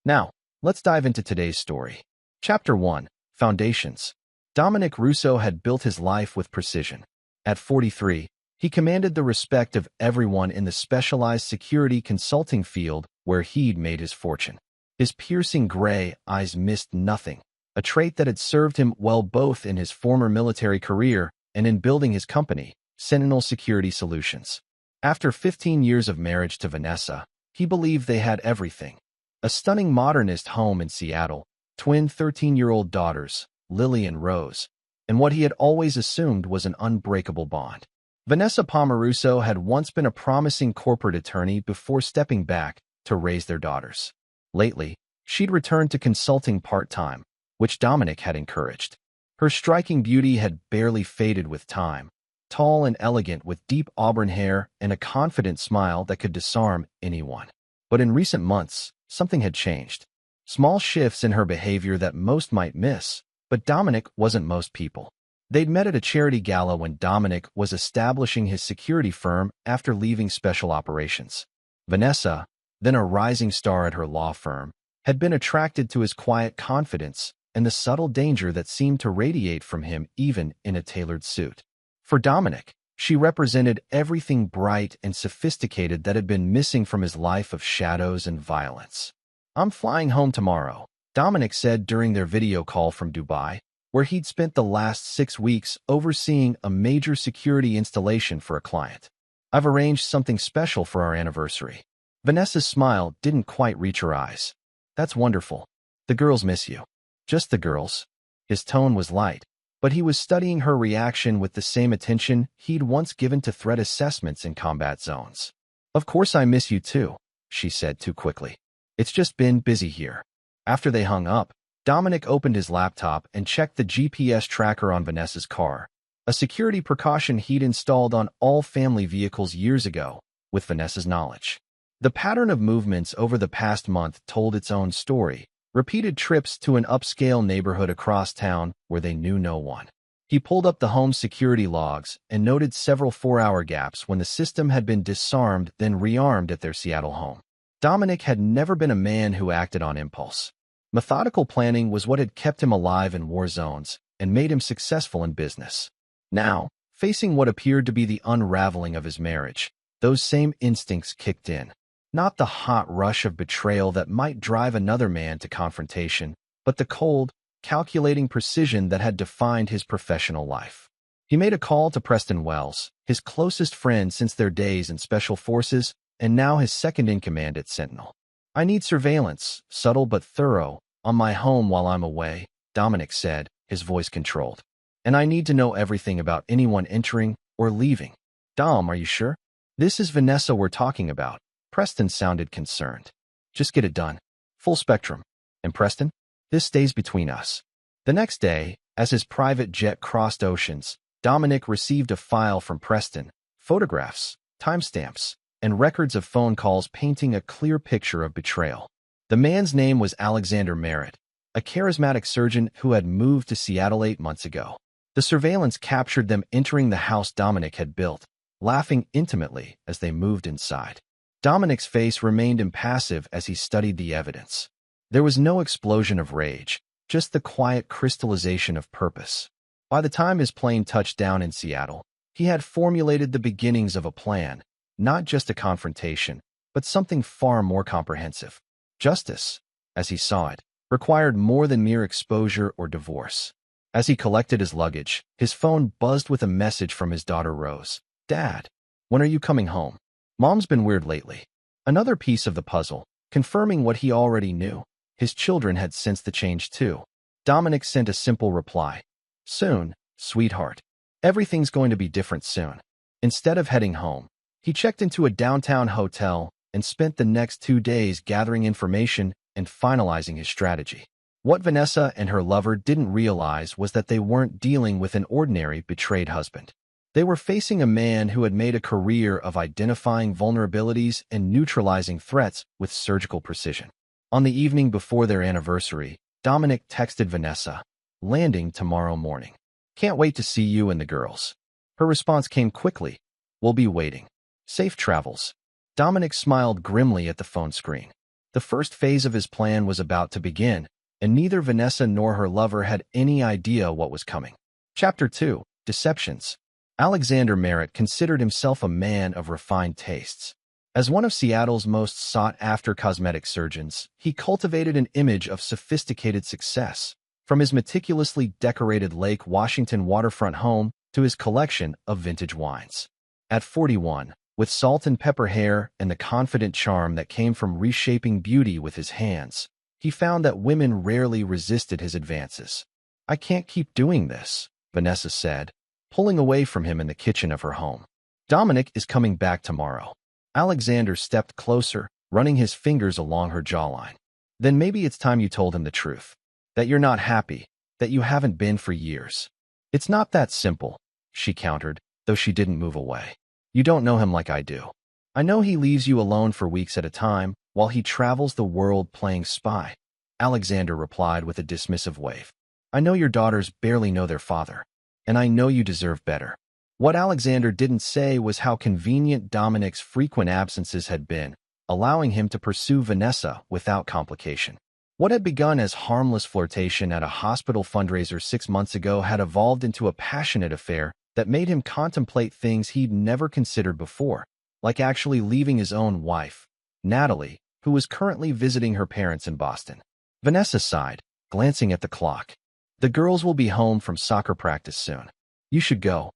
Now, let's dive into today's story. Chapter 1. Foundations. Dominic Russo had built his life with precision. At 43, he commanded the respect of everyone in the specialized security consulting field where he'd made his fortune. His piercing gray eyes missed nothing, a trait that had served him well both in his former military career and in building his company, Sentinel Security Solutions. After 15 years of marriage to Vanessa, he believed they had everything. A stunning modernist home in Seattle, twin 13-year-old daughters, Lily and Rose, and what he had always assumed was an unbreakable bond. Vanessa Palmarusso had once been a promising corporate attorney before stepping back to raise their daughters. Lately, she'd returned to consulting part-time, which Dominic had encouraged. Her striking beauty had barely faded with time, tall and elegant with deep auburn hair and a confident smile that could disarm anyone. But in recent months, something had changed. Small shifts in her behavior that most might miss, but Dominic wasn't most people. They'd met at a charity gala when Dominic was establishing his security firm after leaving special operations. Vanessa, then a rising star at her law firm, had been attracted to his quiet confidence and the subtle danger that seemed to radiate from him even in a tailored suit. For Dominic, she represented everything bright and sophisticated that had been missing from his life of shadows and violence. "I'm flying home tomorrow," Dominic said during their video call from Dubai, where he'd spent the last 6 weeks overseeing a major security installation for a client. "I've arranged something special for our anniversary." Vanessa's smile didn't quite reach her eyes. "That's wonderful. The girls miss you." "Just the girls?" His tone was light, but he was studying her reaction with the same attention he'd once given to threat assessments in combat zones. "Of course I miss you too," she said too quickly. "It's just been busy here." After they hung up, Dominic opened his laptop and checked the GPS tracker on Vanessa's car, a security precaution he'd installed on all family vehicles years ago, with Vanessa's knowledge. The pattern of movements over the past month told its own story, repeated trips to an upscale neighborhood across town where they knew no one. He pulled up the home's security logs and noted several 4-hour gaps when the system had been disarmed then rearmed at their Seattle home. Dominic had never been a man who acted on impulse. Methodical planning was what had kept him alive in war zones and made him successful in business. Now, facing what appeared to be the unraveling of his marriage, those same instincts kicked in. Not the hot rush of betrayal that might drive another man to confrontation, but the cold, calculating precision that had defined his professional life. He made a call to Preston Wells, his closest friend since their days in Special Forces, and now his second-in-command at Sentinel. "I need surveillance, subtle but thorough, on my home while I'm away," Dominic said, his voice controlled. "And I need to know everything about anyone entering or leaving." "Dom, are you sure? This is Vanessa we're talking about." Preston sounded concerned. "Just get it done. Full spectrum. And Preston, this stays between us." The next day, as his private jet crossed oceans, Dominic received a file from Preston, photographs, timestamps, and records of phone calls painting a clear picture of betrayal. The man's name was Alexander Merritt, a charismatic surgeon who had moved to Seattle 8 months ago. The surveillance captured them entering the house Dominic had built, laughing intimately as they moved inside. Dominic's face remained impassive as he studied the evidence. There was no explosion of rage, just the quiet crystallization of purpose. By the time his plane touched down in Seattle, he had formulated the beginnings of a plan, not just a confrontation, but something far more comprehensive. Justice, as he saw it, required more than mere exposure or divorce. As he collected his luggage, his phone buzzed with a message from his daughter Rose. "Dad, when are you coming home? Mom's been weird lately." Another piece of the puzzle, confirming what he already knew. His children had sensed the change too. Dominic sent a simple reply. "Soon, sweetheart. Everything's going to be different soon." Instead of heading home, he checked into a downtown hotel and spent the next 2 days gathering information and finalizing his strategy. What Vanessa and her lover didn't realize was that they weren't dealing with an ordinary betrayed husband. They were facing a man who had made a career of identifying vulnerabilities and neutralizing threats with surgical precision. On the evening before their anniversary, Dominic texted Vanessa, "Landing tomorrow morning. Can't wait to see you and the girls." Her response came quickly, "We'll be waiting. Safe travels." Dominic smiled grimly at the phone screen. The first phase of his plan was about to begin, and neither Vanessa nor her lover had any idea what was coming. Chapter 2. Deceptions. Alexander Merritt considered himself a man of refined tastes. As one of Seattle's most sought-after cosmetic surgeons, he cultivated an image of sophisticated success, from his meticulously decorated Lake Washington waterfront home to his collection of vintage wines. At 41, with salt and pepper hair and the confident charm that came from reshaping beauty with his hands, he found that women rarely resisted his advances. "I can't keep doing this," Vanessa said, pulling away from him in the kitchen of her home. "Dominic is coming back tomorrow." Alexander stepped closer, running his fingers along her jawline. "Then maybe it's time you told him the truth. That you're not happy, that you haven't been for years." "It's not that simple," she countered, though she didn't move away. "You don't know him like I do. I know he leaves you alone for weeks at a time while he travels the world playing spy." Alexander replied with a dismissive wave. "I know your daughters barely know their father, and I know you deserve better." What Alexander didn't say was how convenient Dominic's frequent absences had been, allowing him to pursue Vanessa without complication. What had begun as harmless flirtation at a hospital fundraiser 6 months ago had evolved into a passionate affair that made him contemplate things he'd never considered before, like actually leaving his own wife, Natalie, who was currently visiting her parents in Boston. Vanessa sighed, glancing at the clock. "The girls will be home from soccer practice soon. You should go."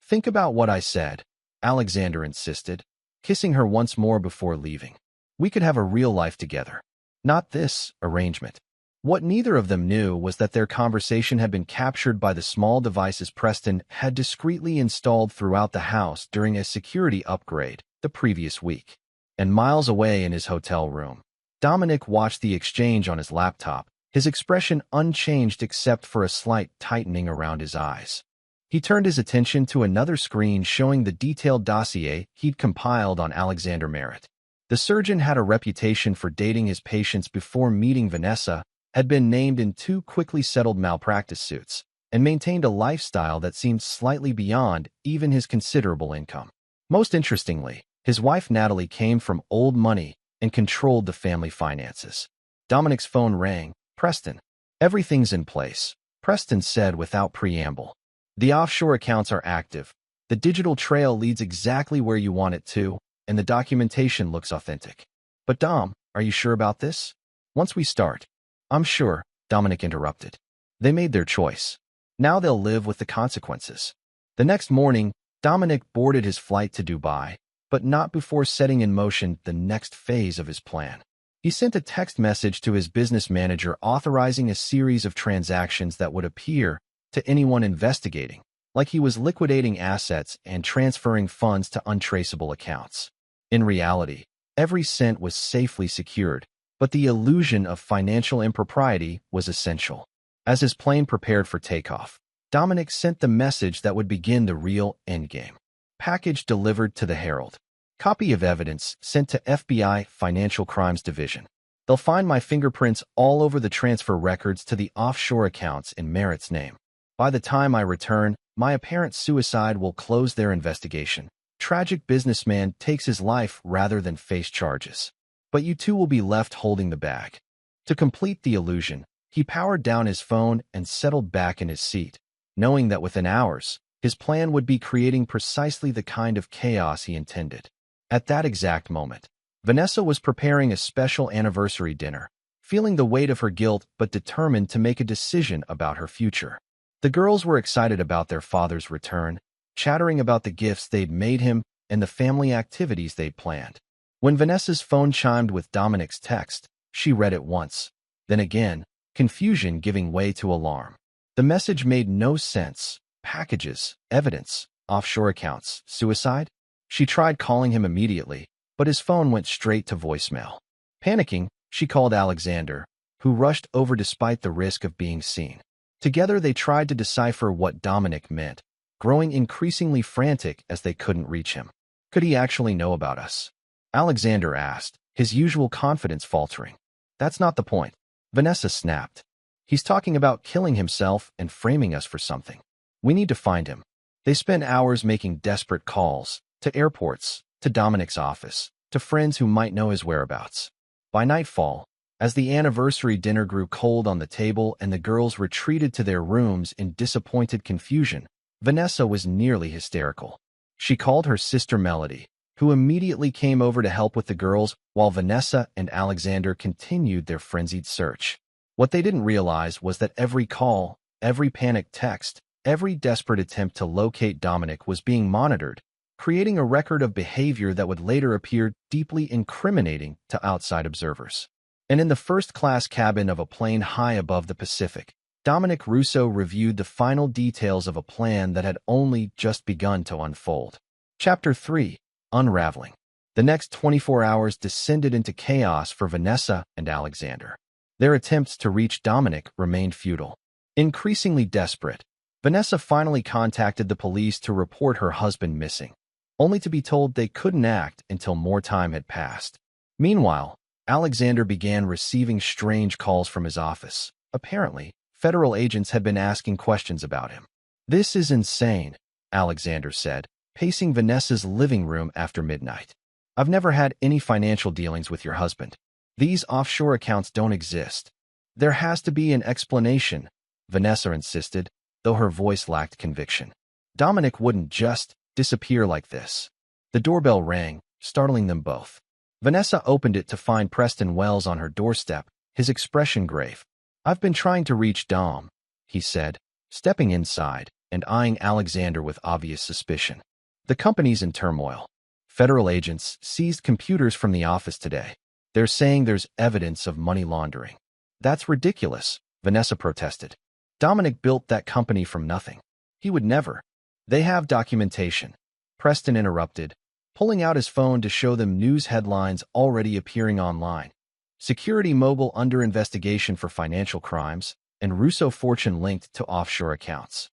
"Think about what I said," Alexander insisted, kissing her once more before leaving. "We could have a real life together. Not this arrangement." What neither of them knew was that their conversation had been captured by the small devices Preston had discreetly installed throughout the house during a security upgrade the previous week. And miles away in his hotel room, Dominic watched the exchange on his laptop, his expression unchanged except for a slight tightening around his eyes. He turned his attention to another screen showing the detailed dossier he'd compiled on Alexander Merritt. The surgeon had a reputation for dating his patients before meeting Vanessa, had been named in 2 quickly settled malpractice suits, and maintained a lifestyle that seemed slightly beyond even his considerable income. Most interestingly, his wife Natalie came from old money and controlled the family finances. Dominic's phone rang. "Preston." "Everything's in place," Preston said without preamble. "The offshore accounts are active. The digital trail leads exactly where you want it to, and the documentation looks authentic." "But Dom, are you sure about this?" "Once we start." "I'm sure," Dominic interrupted. "They made their choice. Now they'll live with the consequences." The next morning, Dominic boarded his flight to Dubai, but not before setting in motion the next phase of his plan. He sent a text message to his business manager authorizing a series of transactions that would appear to anyone investigating like he was liquidating assets and transferring funds to untraceable accounts. In reality, every cent was safely secured, but the illusion of financial impropriety was essential. As his plane prepared for takeoff, Dominic sent the message that would begin the real endgame. Package delivered to the Herald. Copy of evidence sent to FBI Financial Crimes Division. They'll find my fingerprints all over the transfer records to the offshore accounts in Merritt's name. By the time I return, my apparent suicide will close their investigation. Tragic businessman takes his life rather than face charges. But you two will be left holding the bag. To complete the illusion, he powered down his phone and settled back in his seat, knowing that within hours, his plan would be creating precisely the kind of chaos he intended. At that exact moment, Vanessa was preparing a special anniversary dinner, feeling the weight of her guilt but determined to make a decision about her future. The girls were excited about their father's return, chattering about the gifts they'd made him and the family activities they'd planned. When Vanessa's phone chimed with Dominic's text, she read it once, then again, confusion giving way to alarm. The message made no sense. Packages, evidence, offshore accounts, suicide? She tried calling him immediately, but his phone went straight to voicemail. Panicking, she called Alexander, who rushed over despite the risk of being seen. Together they tried to decipher what Dominic meant, growing increasingly frantic as they couldn't reach him. Could he actually know about us? Alexander asked, his usual confidence faltering. That's not the point. Vanessa snapped. He's talking about killing himself and framing us for something. We need to find him. They spent hours making desperate calls, to airports, to Dominic's office, to friends who might know his whereabouts. By nightfall, as the anniversary dinner grew cold on the table and the girls retreated to their rooms in disappointed confusion, Vanessa was nearly hysterical. She called her sister Melody, who immediately came over to help with the girls while Vanessa and Alexander continued their frenzied search. What they didn't realize was that every call, every panicked text, every desperate attempt to locate Dominic was being monitored, creating a record of behavior that would later appear deeply incriminating to outside observers. And in the first-class cabin of a plane high above the Pacific, Dominic Russo reviewed the final details of a plan that had only just begun to unfold. Chapter 3. Unraveling. The next 24 hours descended into chaos for Vanessa and Alexander. Their attempts to reach Dominic remained futile. Increasingly desperate, Vanessa finally contacted the police to report her husband missing, only to be told they couldn't act until more time had passed. Meanwhile, Alexander began receiving strange calls from his office. Apparently, federal agents had been asking questions about him. "This is insane," Alexander said, pacing Vanessa's living room after midnight. "I've never had any financial dealings with your husband. These offshore accounts don't exist. There has to be an explanation," Vanessa insisted, though her voice lacked conviction. Dominic wouldn't just disappear like this. The doorbell rang, startling them both. Vanessa opened it to find Preston Wells on her doorstep, his expression grave. "I've been trying to reach Dom," he said, stepping inside and eyeing Alexander with obvious suspicion. "The company's in turmoil. Federal agents seized computers from the office today. They're saying there's evidence of money laundering." "That's ridiculous," Vanessa protested. "Dominic built that company from nothing. He would never." "They have documentation," Preston interrupted, pulling out his phone to show them news headlines already appearing online. "Security Mobile under investigation for financial crimes," and Russo fortune linked to offshore accounts.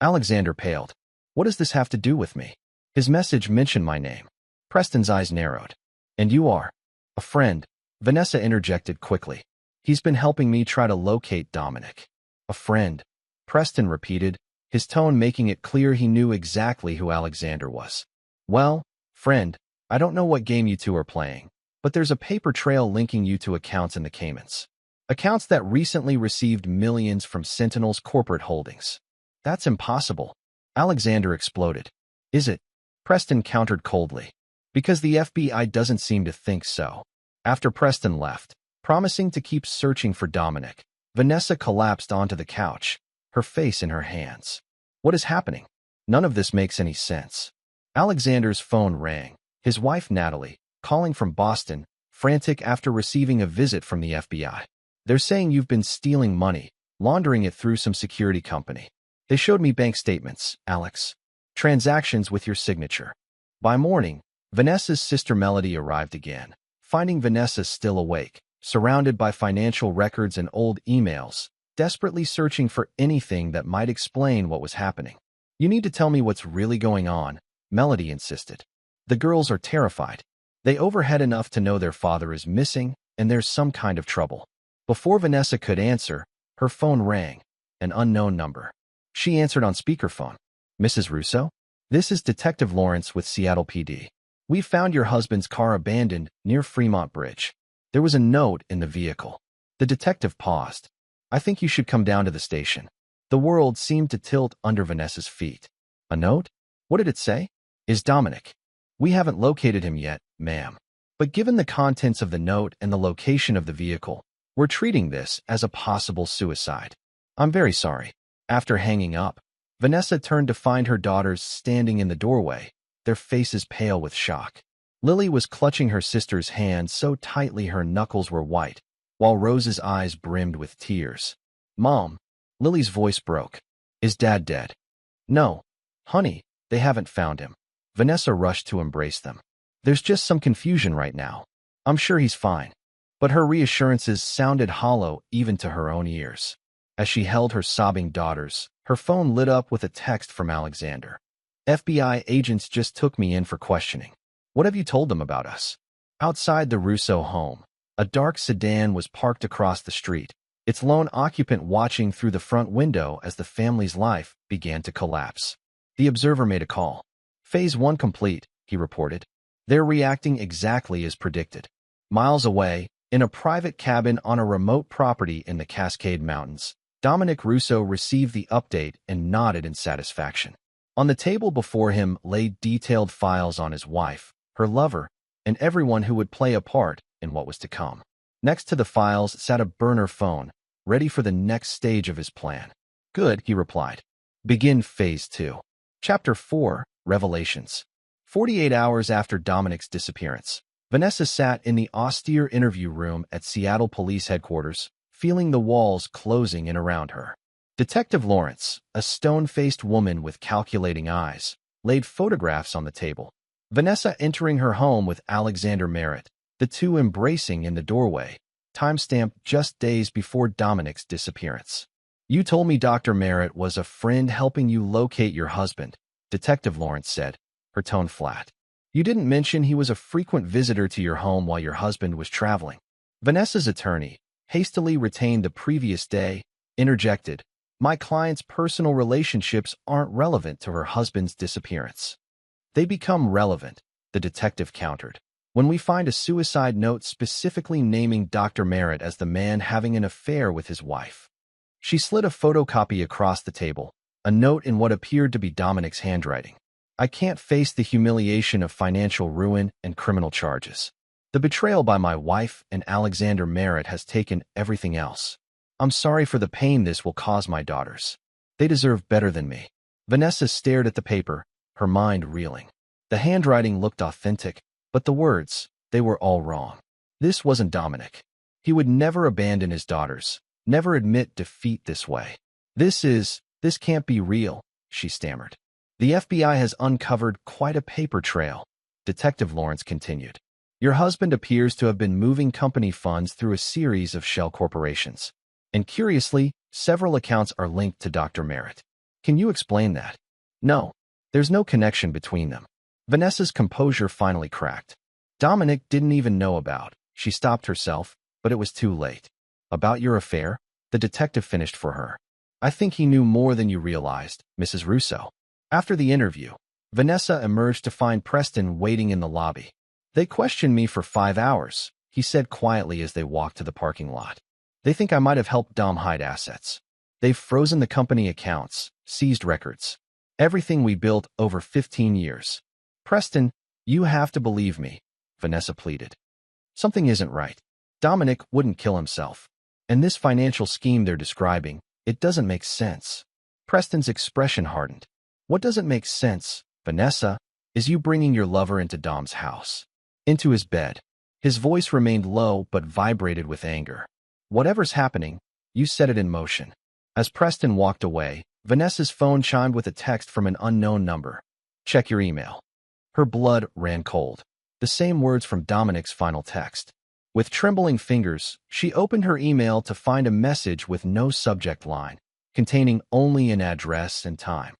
Alexander paled. "What does this have to do with me?" His message mentioned my name. Preston's eyes narrowed. "And you are?" "A friend," Vanessa interjected quickly. "He's been helping me try to locate Dominic." "A friend," Preston repeated, his tone making it clear he knew exactly who Alexander was. "Well, friend, I don't know what game you two are playing, but there's a paper trail linking you to accounts in the Caymans. Accounts that recently received millions from Sentinel's corporate holdings." "That's impossible," Alexander exploded. "Is it?" Preston countered coldly. "Because the FBI doesn't seem to think so." After Preston left, promising to keep searching for Dominic, Vanessa collapsed onto the couch, her face in her hands. "What is happening? None of this makes any sense." Alexander's phone rang, his wife Natalie, calling from Boston, frantic after receiving a visit from the FBI. "They're saying you've been stealing money, laundering it through some security company. They showed me bank statements, Alex. Transactions with your signature." By morning, Vanessa's sister Melody arrived again, finding Vanessa still awake, surrounded by financial records and old emails, desperately searching for anything that might explain what was happening. "You need to tell me what's really going on," Melody insisted. "The girls are terrified. They overhead enough to know their father is missing and there's some kind of trouble." Before Vanessa could answer, her phone rang, an unknown number. She answered on speakerphone. "Mrs. Russo? This is Detective Lawrence with Seattle PD. We found your husband's car abandoned near Fremont Bridge. There was a note in the vehicle." The detective paused. "I think you should come down to the station." The world seemed to tilt under Vanessa's feet. "A note? What did it say?" "Is Dominic. We haven't located him yet, ma'am. But given the contents of the note and the location of the vehicle, we're treating this as a possible suicide. I'm very sorry." After hanging up, Vanessa turned to find her daughters standing in the doorway, their faces pale with shock. Lily was clutching her sister's hand so tightly her knuckles were white, while Rose's eyes brimmed with tears. "Mom," Lily's voice broke. "Is Dad dead?" "No. Honey, they haven't found him." Vanessa rushed to embrace them. "There's just some confusion right now. I'm sure he's fine." But her reassurances sounded hollow even to her own ears. As she held her sobbing daughters, her phone lit up with a text from Alexander. "FBI agents just took me in for questioning. What have you told them about us?" Outside the Russo home, a dark sedan was parked across the street, its lone occupant watching through the front window as the family's life began to collapse. The observer made a call. "Phase 1 complete," he reported. "They're reacting exactly as predicted." Miles away, In a private cabin on a remote property in the Cascade Mountains, Dominic Russo received the update and nodded in satisfaction. On the table before him lay detailed files on his wife, her lover, and everyone who would play a part in what was to come. Next to the files sat a burner phone, ready for the next stage of his plan. Good, he replied. Begin Phase 2. Chapter 4, Revelations. 48 hours after Dominic's disappearance, Vanessa sat in the austere interview room at Seattle Police Headquarters, feeling the walls closing in around her. Detective Lawrence, a stone-faced woman with calculating eyes, laid photographs on the table. Vanessa entering her home with Alexander Merritt, the two embracing in the doorway, timestamped just days before Dominic's disappearance. You told me Dr. Merritt was a friend helping you locate your husband, Detective Lawrence said, her tone flat. You didn't mention he was a frequent visitor to your home while your husband was traveling. Vanessa's attorney, hastily retained the previous day, interjected, my client's personal relationships aren't relevant to her husband's disappearance. They become relevant, the detective countered, when we find a suicide note specifically naming Dr. Merritt as the man having an affair with his wife. She slid a photocopy across the table, a note in what appeared to be Dominic's handwriting. I can't face the humiliation of financial ruin and criminal charges. The betrayal by my wife and Alexander Merritt has taken everything else. I'm sorry for the pain this will cause my daughters. They deserve better than me. Vanessa stared at the paper, her mind reeling. The handwriting looked authentic, but the words, they were all wrong. This wasn't Dominic. He would never abandon his daughters, never admit defeat this way. This can't be real, she stammered. The FBI has uncovered quite a paper trail, Detective Lawrence continued. Your husband appears to have been moving company funds through a series of shell corporations. And curiously, several accounts are linked to Dr. Merritt. Can you explain that? No, there's no connection between them. Vanessa's composure finally cracked. Dominic didn't even know about. She stopped herself, but it was too late. About your affair? The detective finished for her. I think he knew more than you realized, Mrs. Russo. After the interview, Vanessa emerged to find Preston waiting in the lobby. They questioned me for 5 hours, he said quietly as they walked to the parking lot. They think I might have helped Dom hide assets. They've frozen the company accounts, seized records. Everything we built over 15 years. Preston, you have to believe me, Vanessa pleaded. Something isn't right. Dominic wouldn't kill himself. And this financial scheme they're describing, it doesn't make sense. Preston's expression hardened. What doesn't make sense, Vanessa, is you bringing your lover into Dom's house. Into his bed. His voice remained low but vibrated with anger. Whatever's happening, you set it in motion. As Preston walked away, Vanessa's phone chimed with a text from an unknown number. Check your email. Her blood ran cold. The same words from Dominic's final text. With trembling fingers, she opened her email to find a message with no subject line, containing only an address and time.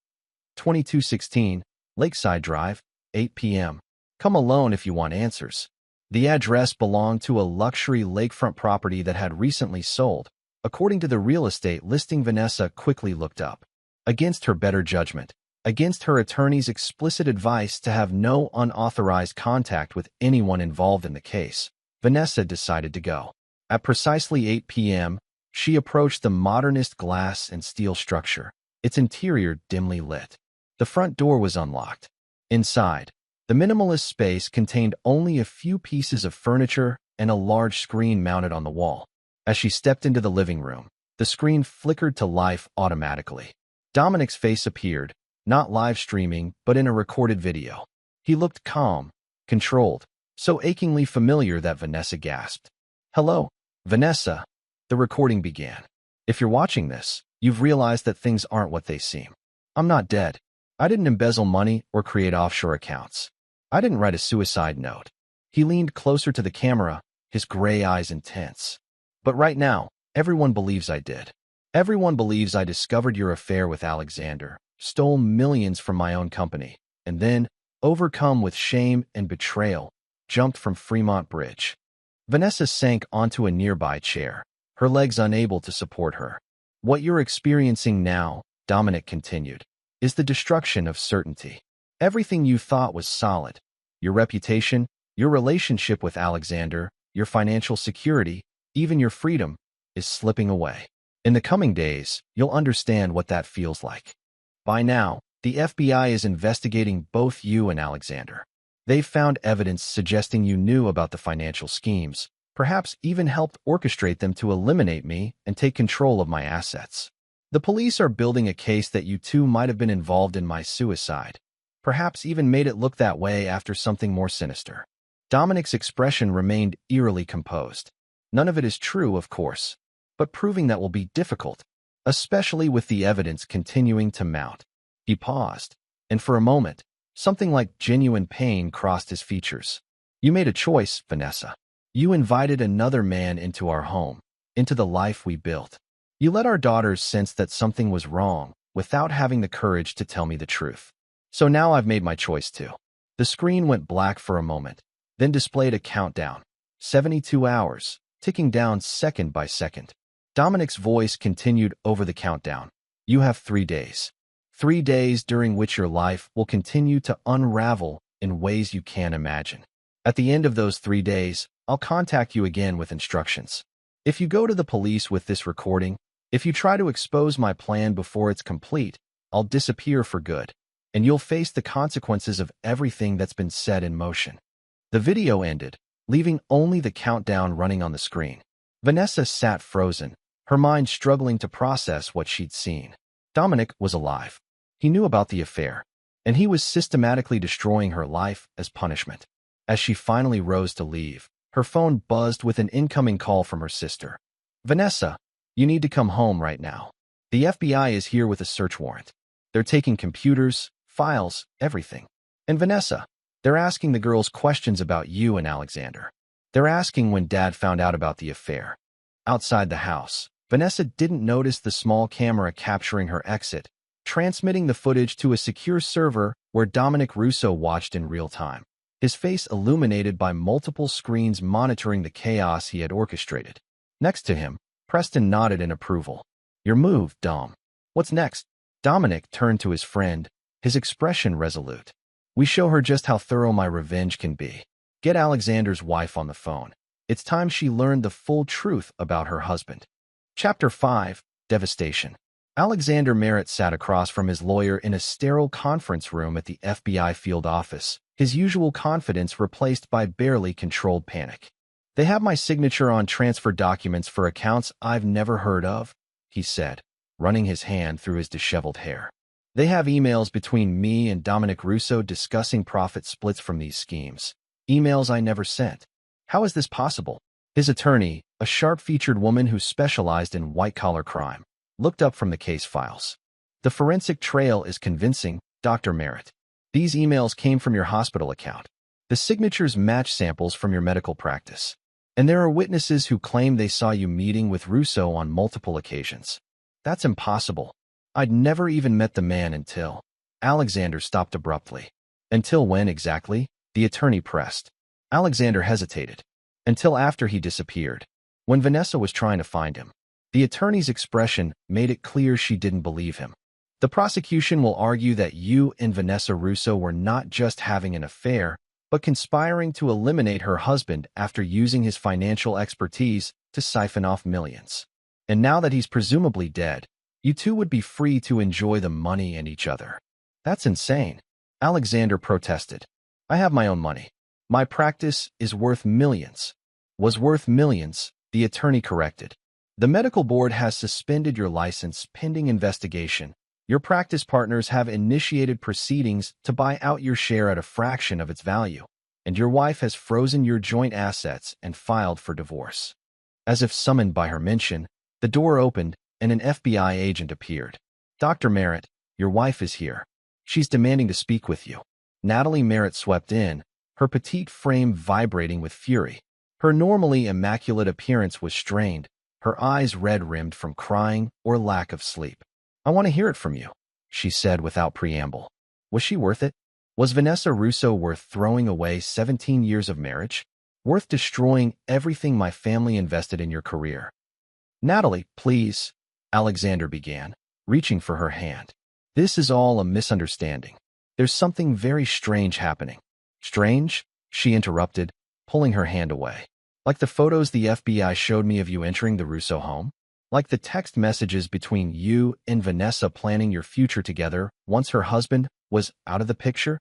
2216, Lakeside Drive, 8 p.m. Come alone if you want answers. The address belonged to a luxury lakefront property that had recently sold, according to the real estate listing Vanessa quickly looked up. Against her better judgment, against her attorney's explicit advice to have no unauthorized contact with anyone involved in the case, Vanessa decided to go. At precisely 8 p.m., she approached the modernist glass and steel structure, its interior dimly lit. The front door was unlocked. Inside, the minimalist space contained only a few pieces of furniture and a large screen mounted on the wall. As she stepped into the living room, the screen flickered to life automatically. Dominic's face appeared, not live streaming, but in a recorded video. He looked calm, controlled, so achingly familiar that Vanessa gasped. Hello, Vanessa. The recording began. If you're watching this, you've realized that things aren't what they seem. I'm not dead. I didn't embezzle money or create offshore accounts. I didn't write a suicide note. He leaned closer to the camera, his gray eyes intense. But right now, everyone believes I did. Everyone believes I discovered your affair with Alexander, stole millions from my own company, and then, overcome with shame and betrayal, jumped from Fremont Bridge. Vanessa sank onto a nearby chair, her legs unable to support her. What you're experiencing now, Dominic continued, is the destruction of certainty. Everything you thought was solid, your reputation, your relationship with Alexander, your financial security, even your freedom, is slipping away. In the coming days, you'll understand what that feels like. By now, the FBI is investigating both you and Alexander. They've found evidence suggesting you knew about the financial schemes, perhaps even helped orchestrate them to eliminate me and take control of my assets. The police are building a case that you two might have been involved in my suicide, perhaps even made it look that way after something more sinister. Dominic's expression remained eerily composed. None of it is true, of course, but proving that will be difficult, especially with the evidence continuing to mount. He paused, and for a moment, something like genuine pain crossed his features. You made a choice, Vanessa. You invited another man into our home, into the life we built. You let our daughters sense that something was wrong without having the courage to tell me the truth. So now I've made my choice too. The screen went black for a moment, then displayed a countdown. 72 hours, ticking down second by second. Dominic's voice continued over the countdown. You have 3 days. 3 days during which your life will continue to unravel in ways you can't imagine. At the end of those 3 days, I'll contact you again with instructions. If you go to the police with this recording, if you try to expose my plan before it's complete, I'll disappear for good, and you'll face the consequences of everything that's been set in motion. The video ended, leaving only the countdown running on the screen. Vanessa sat frozen, her mind struggling to process what she'd seen. Dominic was alive. He knew about the affair, and he was systematically destroying her life as punishment. As she finally rose to leave, her phone buzzed with an incoming call from her sister. Vanessa, you need to come home right now. The FBI is here with a search warrant. They're taking computers, files, everything. And Vanessa, they're asking the girls questions about you and Alexander. They're asking when Dad found out about the affair. Outside the house, Vanessa didn't notice the small camera capturing her exit, transmitting the footage to a secure server where Dominic Russo watched in real time, his face illuminated by multiple screens monitoring the chaos he had orchestrated. Next to him, Preston nodded in approval. Your move, Dom. What's next? Dominic turned to his friend, his expression resolute. We show her just how thorough my revenge can be. Get Alexander's wife on the phone. It's time she learned the full truth about her husband. Chapter 5, Devastation. Alexander Merritt sat across from his lawyer in a sterile conference room at the FBI field office, his usual confidence replaced by barely controlled panic. They have my signature on transfer documents for accounts I've never heard of, he said, running his hand through his disheveled hair. They have emails between me and Dominic Russo discussing profit splits from these schemes. Emails I never sent. How is this possible? His attorney, a sharp-featured woman who specialized in white-collar crime, looked up from the case files. The forensic trail is convincing, Dr. Merritt. These emails came from your hospital account. The signatures match samples from your medical practice. And there are witnesses who claim they saw you meeting with Russo on multiple occasions. That's impossible. I'd never even met the man until... Alexander stopped abruptly. Until when exactly? The attorney pressed. Alexander hesitated. Until after he disappeared, when Vanessa was trying to find him. The attorney's expression made it clear she didn't believe him. The prosecution will argue that you and Vanessa Russo were not just having an affair, but conspiring to eliminate her husband after using his financial expertise to siphon off millions. And now that he's presumably dead, you two would be free to enjoy the money and each other. That's insane. Alexander protested. I have my own money. My practice is worth millions. Was worth millions, the attorney corrected. The medical board has suspended your license pending investigation. Your practice partners have initiated proceedings to buy out your share at a fraction of its value, and your wife has frozen your joint assets and filed for divorce. As if summoned by her mention, the door opened and an FBI agent appeared. Dr. Merritt, your wife is here. She's demanding to speak with you. Natalie Merritt swept in, her petite frame vibrating with fury. Her normally immaculate appearance was strained, her eyes red-rimmed from crying or lack of sleep. I want to hear it from you, she said without preamble. Was she worth it? Was Vanessa Russo worth throwing away 17 years of marriage? Worth destroying everything my family invested in your career? Natalie, please, Alexander began, reaching for her hand. This is all a misunderstanding. There's something very strange happening. Strange? She interrupted, pulling her hand away. Like the photos the FBI showed me of you entering the Russo home? Like the text messages between you and Vanessa planning your future together once her husband was out of the picture?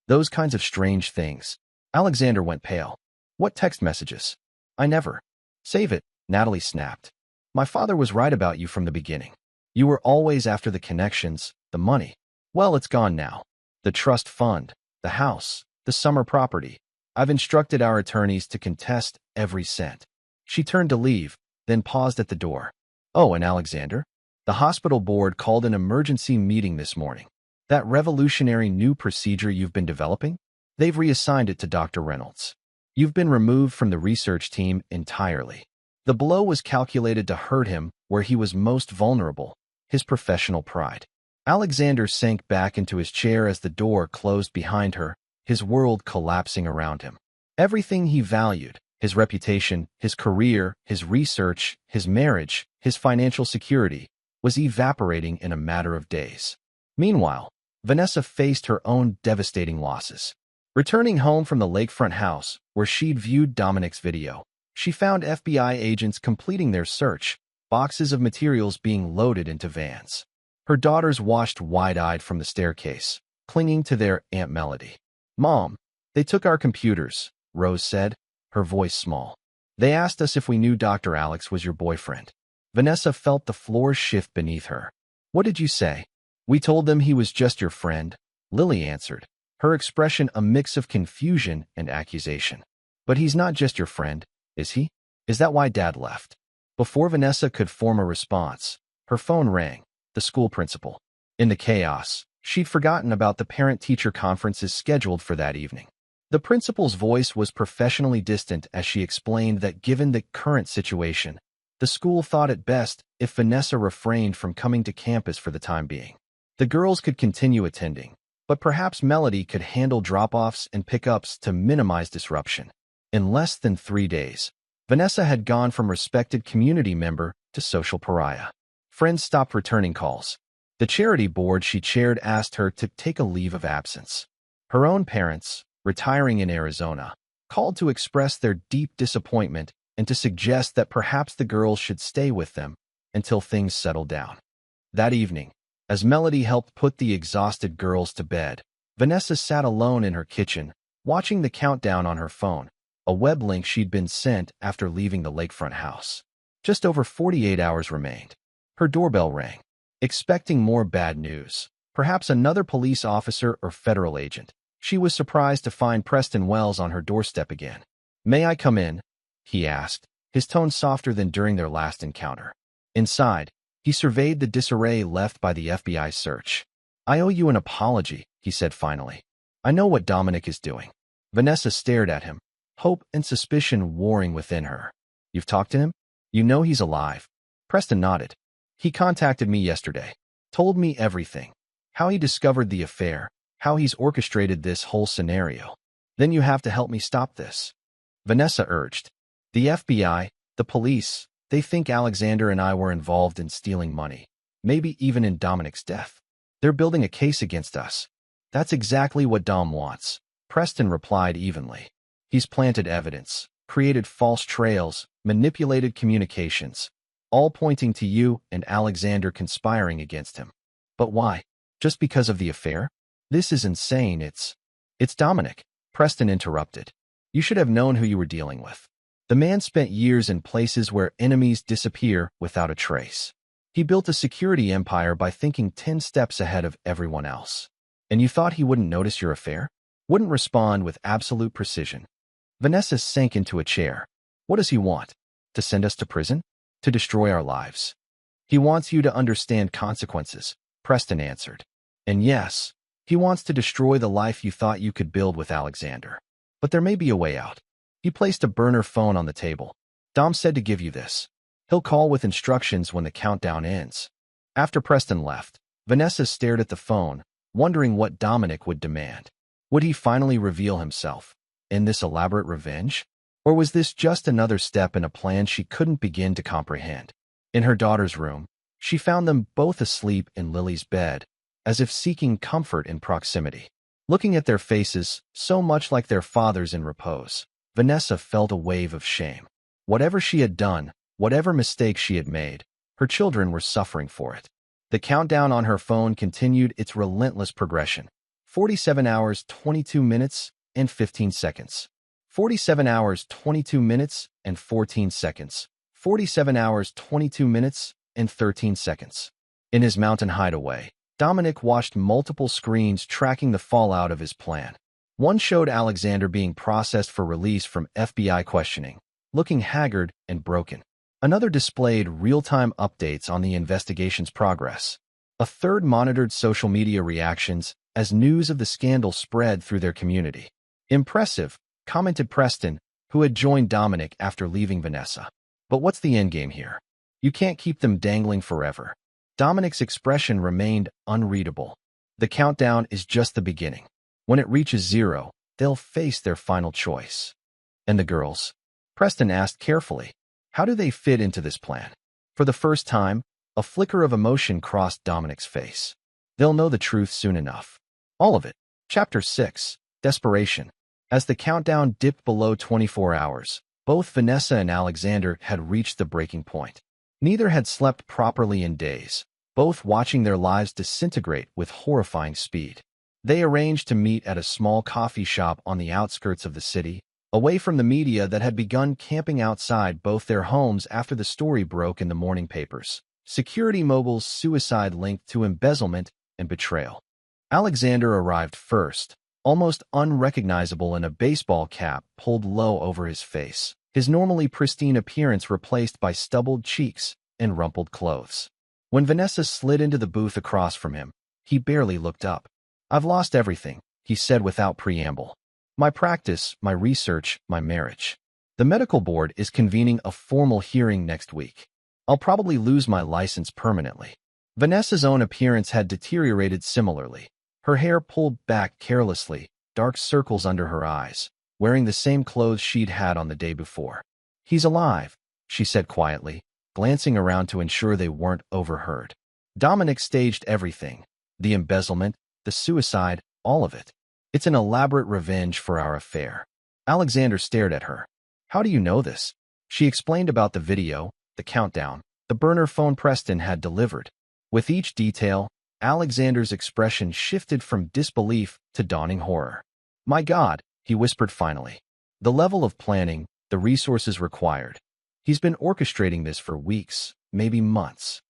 Those kinds of strange things. Alexander went pale. What text messages? I never. Save it, Natalie snapped. My father was right about you from the beginning. You were always after the connections, the money. Well, it's gone now. The trust fund, the house, the summer property. I've instructed our attorneys to contest every cent. She turned to leave, then paused at the door. Oh, and Alexander? The hospital board called an emergency meeting this morning. That revolutionary new procedure you've been developing? They've reassigned it to Dr. Reynolds. You've been removed from the research team entirely. The blow was calculated to hurt him where he was most vulnerable, his professional pride. Alexander sank back into his chair as the door closed behind her, his world collapsing around him. Everything he valued, his reputation, his career, his research, his marriage, his financial security, was evaporating in a matter of days. Meanwhile, Vanessa faced her own devastating losses. Returning home from the lakefront house, where she'd viewed Dominic's video, she found FBI agents completing their search, boxes of materials being loaded into vans. Her daughters watched wide-eyed from the staircase, clinging to their Aunt Melody. Mom, they took our computers, Rose said, her voice small. They asked us if we knew Dr. Alex was your boyfriend. Vanessa felt the floor shift beneath her. What did you say? We told them he was just your friend, Lily answered, her expression a mix of confusion and accusation. But he's not just your friend, is he? Is that why Dad left? Before Vanessa could form a response, her phone rang, the school principal. In the chaos, she'd forgotten about the parent-teacher conferences scheduled for that evening. The principal's voice was professionally distant as she explained that given the current situation, the school thought it best if Vanessa refrained from coming to campus for the time being. The girls could continue attending, but perhaps Melody could handle drop-offs and pickups to minimize disruption. In less than 3 days, Vanessa had gone from respected community member to social pariah. Friends stopped returning calls. The charity board she chaired asked her to take a leave of absence. Her own parents, retiring in Arizona, called to express their deep disappointment and to suggest that perhaps the girls should stay with them until things settled down. That evening, as Melody helped put the exhausted girls to bed, Vanessa sat alone in her kitchen, watching the countdown on her phone, a web link she'd been sent after leaving the lakefront house. Just over 48 hours remained. Her doorbell rang, expecting more bad news, perhaps another police officer or federal agent. She was surprised to find Preston Wells on her doorstep again. May I come in? He asked, his tone softer than during their last encounter. Inside, he surveyed the disarray left by the FBI search. I owe you an apology, he said finally. I know what Dominic is doing. Vanessa stared at him, hope and suspicion warring within her. You've talked to him? You know he's alive. Preston nodded. He contacted me yesterday, told me everything, how he discovered the affair, how he's orchestrated this whole scenario. Then you have to help me stop this. Vanessa urged. The FBI, the police, they think Alexander and I were involved in stealing money, maybe even in Dominic's death. They're building a case against us. That's exactly what Dom wants, Preston replied evenly. He's planted evidence, created false trails, manipulated communications, all pointing to you and Alexander conspiring against him. But why? Just because of the affair? This is insane. It's Dominic, Preston interrupted. You should have known who you were dealing with. The man spent years in places where enemies disappear without a trace. He built a security empire by thinking 10 steps ahead of everyone else. And you thought he wouldn't notice your affair? Wouldn't respond with absolute precision? Vanessa sank into a chair. What does he want? To send us to prison? To destroy our lives? He wants you to understand consequences, Preston answered. And yes, he wants to destroy the life you thought you could build with Alexander. But there may be a way out. He placed a burner phone on the table. Dom said to give you this. He'll call with instructions when the countdown ends. After Preston left, Vanessa stared at the phone, wondering what Dominic would demand. Would he finally reveal himself in this elaborate revenge? Or was this just another step in a plan she couldn't begin to comprehend? In her daughter's room, she found them both asleep in Lily's bed, as if seeking comfort in proximity. Looking at their faces, so much like their father's in repose, Vanessa felt a wave of shame. Whatever she had done, whatever mistake she had made, her children were suffering for it. The countdown on her phone continued its relentless progression. 47 hours, 22 minutes, and 15 seconds. 47 hours, 22 minutes, and 14 seconds. 47 hours, 22 minutes, and 13 seconds. In his mountain hideaway, Dominic watched multiple screens tracking the fallout of his plan. One showed Alexander being processed for release from FBI questioning, looking haggard and broken. Another displayed real-time updates on the investigation's progress. A third monitored social media reactions as news of the scandal spread through their community. Impressive, commented Preston, who had joined Dominic after leaving Vanessa. But what's the endgame here? You can't keep them dangling forever. Dominic's expression remained unreadable. The countdown is just the beginning. When it reaches 0, they'll face their final choice. And the girls? Preston asked carefully. How do they fit into this plan? For the first time, a flicker of emotion crossed Dominic's face. They'll know the truth soon enough. All of it. Chapter 6. Desperation. As the countdown dipped below 24 hours, both Vanessa and Alexander had reached the breaking point. Neither had slept properly in days, both watching their lives disintegrate with horrifying speed. They arranged to meet at a small coffee shop on the outskirts of the city, away from the media that had begun camping outside both their homes after the story broke in the morning papers. Security Mogul's suicide linked to embezzlement and betrayal. Alexander arrived first, almost unrecognizable in a baseball cap pulled low over his face, his normally pristine appearance replaced by stubbled cheeks and rumpled clothes. When Vanessa slid into the booth across from him, he barely looked up. "I've lost everything," he said without preamble. "My practice, my research, my marriage. The medical board is convening a formal hearing next week. I'll probably lose my license permanently." Vanessa's own appearance had deteriorated similarly. Her hair pulled back carelessly, dark circles under her eyes, wearing the same clothes she'd had on the day before. "He's alive," she said quietly, glancing around to ensure they weren't overheard. Dominic staged everything. The embezzlement, the suicide, all of it. "It's an elaborate revenge for our affair." Alexander stared at her. "How do you know this?" She explained about the video, the countdown, the burner phone Preston had delivered. With each detail, Alexander's expression shifted from disbelief to dawning horror. "My God," he whispered finally. "The level of planning, the resources required. He's been orchestrating this for weeks, maybe months."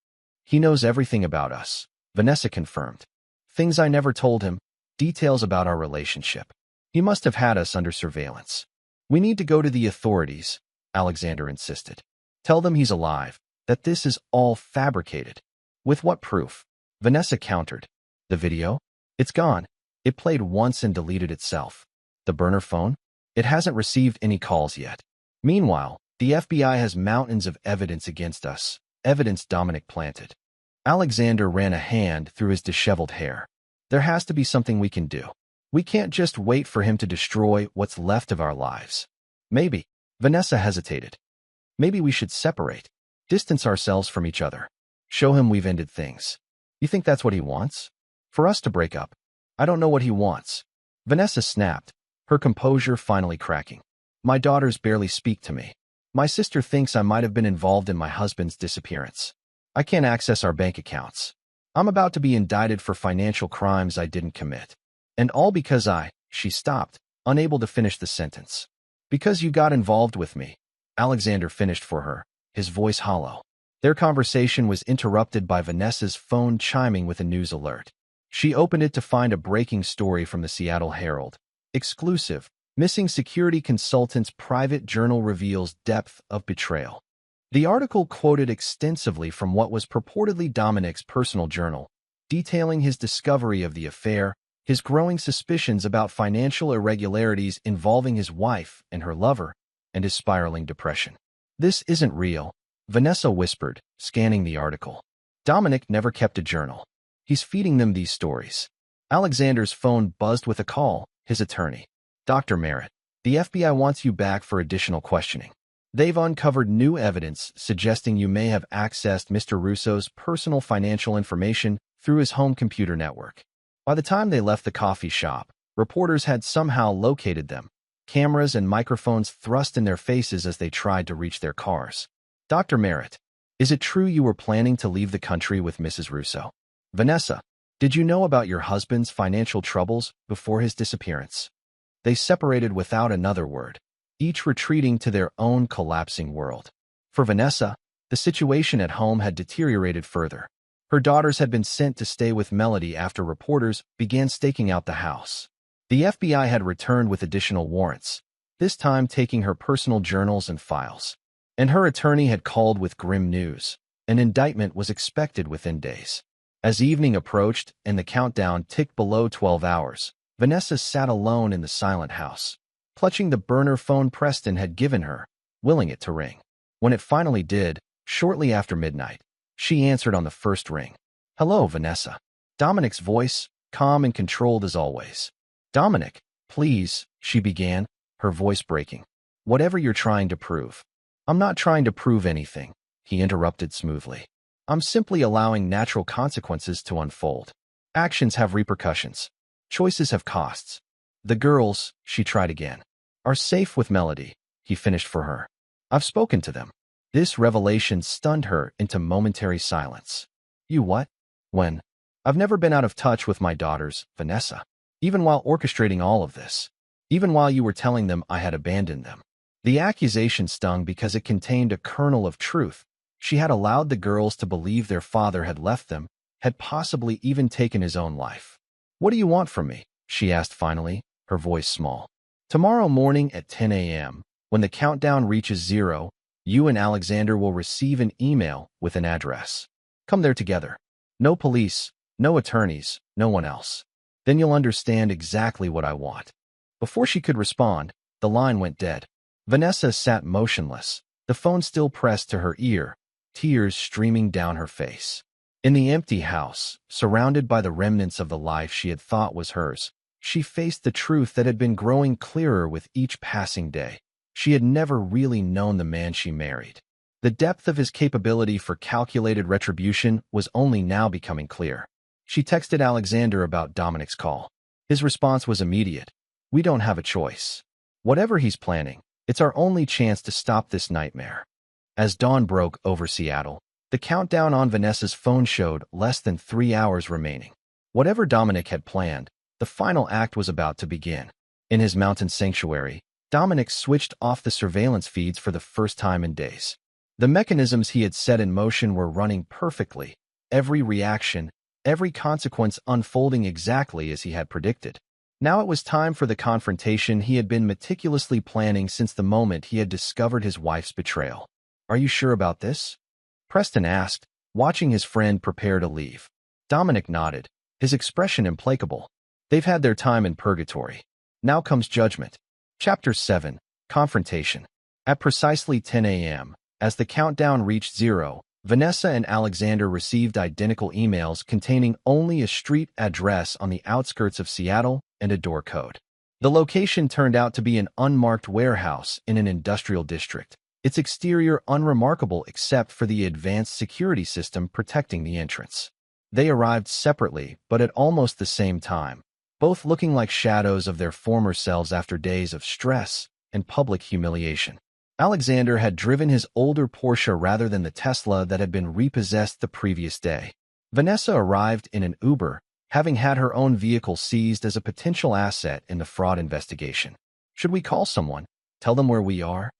"He knows everything about us," Vanessa confirmed. "Things I never told him, details about our relationship. He must have had us under surveillance." "We need to go to the authorities," Alexander insisted. "Tell them he's alive, that this is all fabricated." "With what proof?" Vanessa countered. "The video? It's gone. It played once and deleted itself. The burner phone? It hasn't received any calls yet. Meanwhile, the FBI has mountains of evidence against us, evidence Dominic planted." Alexander ran a hand through his disheveled hair. "There has to be something we can do. We can't just wait for him to destroy what's left of our lives." "Maybe," Vanessa hesitated. "Maybe we should separate, distance ourselves from each other. Show him we've ended things." "You think that's what he wants? For us to break up?" "I don't know what he wants." Vanessa snapped, her composure finally cracking. "My daughters barely speak to me. My sister thinks I might have been involved in my husband's disappearance. I can't access our bank accounts. I'm about to be indicted for financial crimes I didn't commit. And all because she stopped, unable to finish the sentence. "Because you got involved with me," Alexander finished for her, his voice hollow. Their conversation was interrupted by Vanessa's phone chiming with a news alert. She opened it to find a breaking story from the Seattle Herald. Exclusive. Missing security consultant's private journal reveals depth of betrayal. The article quoted extensively from what was purportedly Dominic's personal journal, detailing his discovery of the affair, his growing suspicions about financial irregularities involving his wife and her lover, and his spiraling depression. "This isn't real," Vanessa whispered, scanning the article. "Dominic never kept a journal. He's feeding them these stories." Alexander's phone buzzed with a call, his attorney. "Dr. Merritt, the FBI wants you back for additional questioning. They've uncovered new evidence suggesting you may have accessed Mr. Russo's personal financial information through his home computer network." By the time they left the coffee shop, reporters had somehow located them, cameras and microphones thrust in their faces as they tried to reach their cars. Dr. Merritt, is it true you were planning to leave the country with Mrs. Russo? Vanessa, did you know about your husband's financial troubles before his disappearance? They separated without another word, each retreating to their own collapsing world. For Vanessa, the situation at home had deteriorated further. Her daughters had been sent to stay with Melody after reporters began staking out the house. The FBI had returned with additional warrants, this time taking her personal journals and files. And her attorney had called with grim news. An indictment was expected within days. As evening approached and the countdown ticked below 12 hours, Vanessa sat alone in the silent house, clutching the burner phone Preston had given her, willing it to ring. When it finally did, shortly after midnight, she answered on the first ring. "Hello, Vanessa." Dominic's voice, calm and controlled as always. "Dominic, please," she began, her voice breaking. "Whatever you're trying to prove." "I'm not trying to prove anything," he interrupted smoothly. "I'm simply allowing natural consequences to unfold. Actions have repercussions. Choices have costs. The girls," she tried again, "are safe with Melody," he finished for her. "I've spoken to them." This revelation stunned her into momentary silence. "You what? When? I've never been out of touch with my daughters, Vanessa. Even while orchestrating all of this. Even while you were telling them I had abandoned them." The accusation stung because it contained a kernel of truth. She had allowed the girls to believe their father had left them, had possibly even taken his own life. "What do you want from me?" she asked finally, her voice small. "Tomorrow morning at 10 a.m., when the countdown reaches 0, you and Alexander will receive an email with an address. Come there together. No police, no attorneys, no one else. Then you'll understand exactly what I want." Before she could respond, the line went dead. Vanessa sat motionless, the phone still pressed to her ear, tears streaming down her face. In the empty house, surrounded by the remnants of the life she had thought was hers, she faced the truth that had been growing clearer with each passing day. She had never really known the man she married. The depth of his capability for calculated retribution was only now becoming clear. She texted Alexander about Dominic's call. His response was immediate. "We don't have a choice. Whatever he's planning, it's our only chance to stop this nightmare." As dawn broke over Seattle, the countdown on Vanessa's phone showed less than 3 hours remaining. Whatever Dominic had planned, the final act was about to begin. In his mountain sanctuary, Dominic switched off the surveillance feeds for the first time in days. The mechanisms he had set in motion were running perfectly, every reaction, every consequence unfolding exactly as he had predicted. Now it was time for the confrontation he had been meticulously planning since the moment he had discovered his wife's betrayal. "Are you sure about this?" Preston asked, watching his friend prepare to leave. Dominic nodded, his expression implacable. "They've had their time in purgatory. Now comes judgment." Chapter 7, Confrontation. At precisely 10 a.m., as the countdown reached 0, Vanessa and Alexander received identical emails containing only a street address on the outskirts of Seattle and a door code. The location turned out to be an unmarked warehouse in an industrial district, its exterior unremarkable except for the advanced security system protecting the entrance. They arrived separately but at almost the same time, both looking like shadows of their former selves after days of stress and public humiliation. Alexander had driven his older Porsche rather than the Tesla that had been repossessed the previous day. Vanessa arrived in an Uber, having had her own vehicle seized as a potential asset in the fraud investigation. "Should we call someone? Tell them where we are?"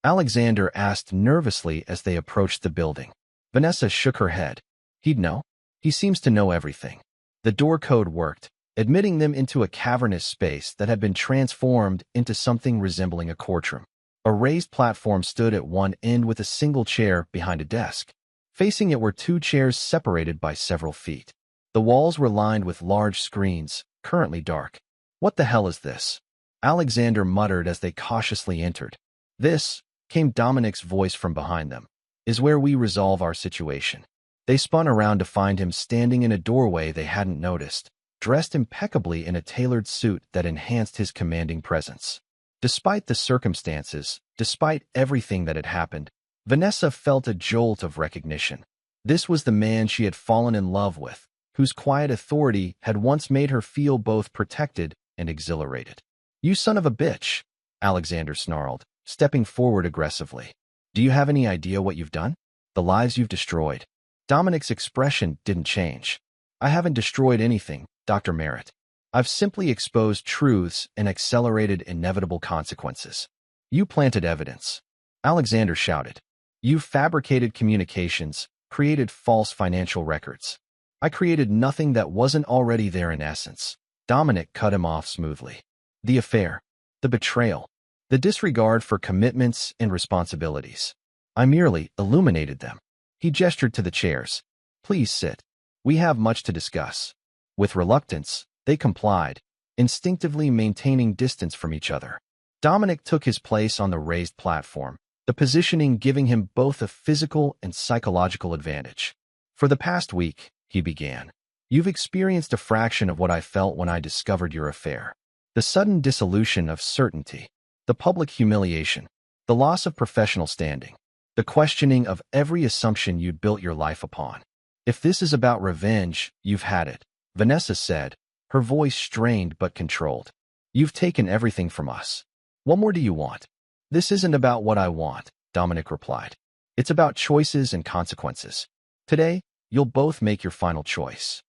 Alexander asked nervously as they approached the building. Vanessa shook her head. "He'd know. He seems to know everything." The door code worked, admitting them into a cavernous space that had been transformed into something resembling a courtroom. A raised platform stood at one end with a single chair behind a desk. Facing it were 2 chairs separated by several feet. The walls were lined with large screens, currently dark. "What the hell is this?" Alexander muttered as they cautiously entered. "This," came Dominic's voice from behind them, "is where we resolve our situation." They spun around to find him standing in a doorway they hadn't noticed, dressed impeccably in a tailored suit that enhanced his commanding presence. Despite the circumstances, despite everything that had happened, Vanessa felt a jolt of recognition. This was the man she had fallen in love with, whose quiet authority had once made her feel both protected and exhilarated. "You son of a bitch!" Alexander snarled, stepping forward aggressively. Do you have any idea what you've done? The lives you've destroyed? Dominic's expression didn't change. I haven't destroyed anything, Dr. Merritt. I've simply exposed truths and accelerated inevitable consequences. You planted evidence. Alexander shouted. You fabricated communications, created false financial records. I created nothing that wasn't already there in essence. Dominic cut him off smoothly. The affair, the betrayal, the disregard for commitments and responsibilities. I merely illuminated them. He gestured to the chairs. Please sit. We have much to discuss. With reluctance, they complied, instinctively maintaining distance from each other. Dominic took his place on the raised platform, the positioning giving him both a physical and psychological advantage. For the past week, he began, you've experienced a fraction of what I felt when I discovered your affair. The sudden dissolution of certainty, the public humiliation, the loss of professional standing, the questioning of every assumption you'd built your life upon. If this is about revenge, you've had it, Vanessa said, her voice strained but controlled. You've taken everything from us. What more do you want? This isn't about what I want, Dominic replied. It's about choices and consequences. Today, you'll both make your final choice.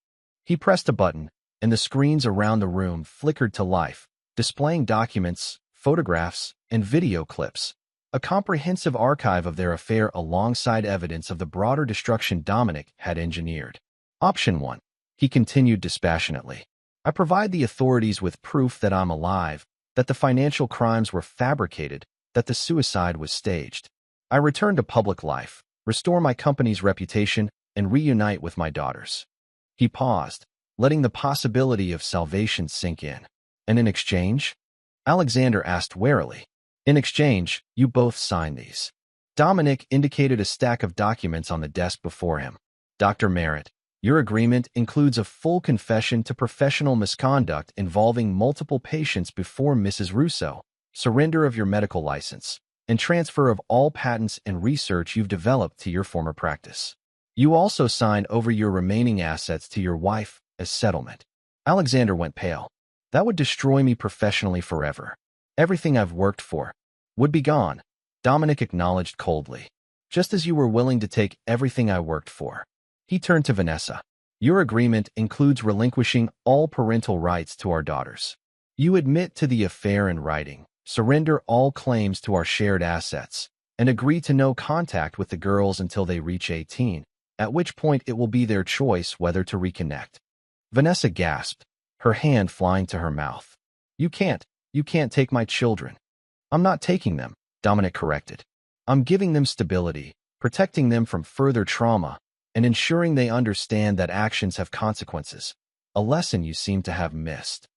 He pressed a button, and the screens around the room flickered to life, displaying documents, photographs, and video clips, a comprehensive archive of their affair alongside evidence of the broader destruction Dominic had engineered. Option 1. He continued dispassionately. I provide the authorities with proof that I'm alive, that the financial crimes were fabricated, that the suicide was staged. I return to public life, restore my company's reputation, and reunite with my daughters. He paused, letting the possibility of salvation sink in. And in exchange? Alexander asked warily. In exchange, you both sign these. Dominic indicated a stack of documents on the desk before him. Dr. Merritt, your agreement includes a full confession to professional misconduct involving multiple patients before Mrs. Russo, surrender of your medical license, and transfer of all patents and research you've developed to your former practice. You also sign over your remaining assets to your wife as settlement. Alexander went pale. That would destroy me professionally forever. Everything I've worked for would be gone, Dominic acknowledged coldly. Just as you were willing to take everything I worked for. He turned to Vanessa. Your agreement includes relinquishing all parental rights to our daughters. You admit to the affair in writing, surrender all claims to our shared assets, and agree to no contact with the girls until they reach 18, at which point it will be their choice whether to reconnect. Vanessa gasped, her hand flying to her mouth. You can't take my children. I'm not taking them, Dominic corrected. I'm giving them stability, protecting them from further trauma, and ensuring they understand that actions have consequences, a lesson you seem to have missed.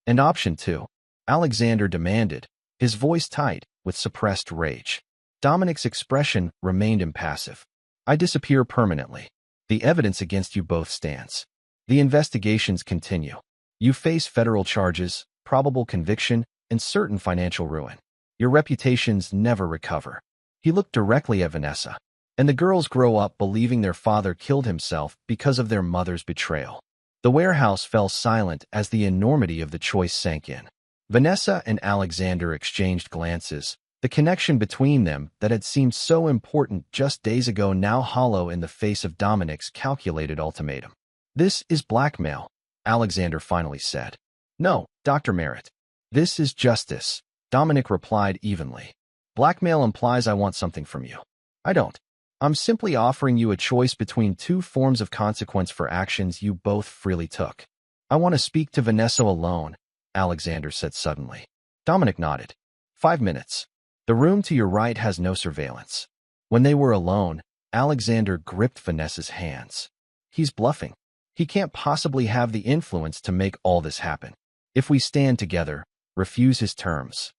And option 2, Alexander demanded, his voice tight with suppressed rage. Dominic's expression remained impassive. I disappear permanently. The evidence against you both stands. The investigations continue. You face federal charges, probable conviction, and certain financial ruin. Your reputations never recover. He looked directly at Vanessa. And the girls grow up believing their father killed himself because of their mother's betrayal. The warehouse fell silent as the enormity of the choice sank in. Vanessa and Alexander exchanged glances, the connection between them that had seemed so important just days ago now hollow in the face of Dominic's calculated ultimatum. This is blackmail, Alexander finally said. No, Dr. Merritt. This is justice, Dominic replied evenly. Blackmail implies I want something from you. I don't. I'm simply offering you a choice between two forms of consequence for actions you both freely took. I want to speak to Vanessa alone, Alexander said suddenly. Dominic nodded. 5 minutes. The room to your right has no surveillance. When they were alone, Alexander gripped Vanessa's hands. He's bluffing. He can't possibly have the influence to make all this happen. If we stand together, refuse his terms.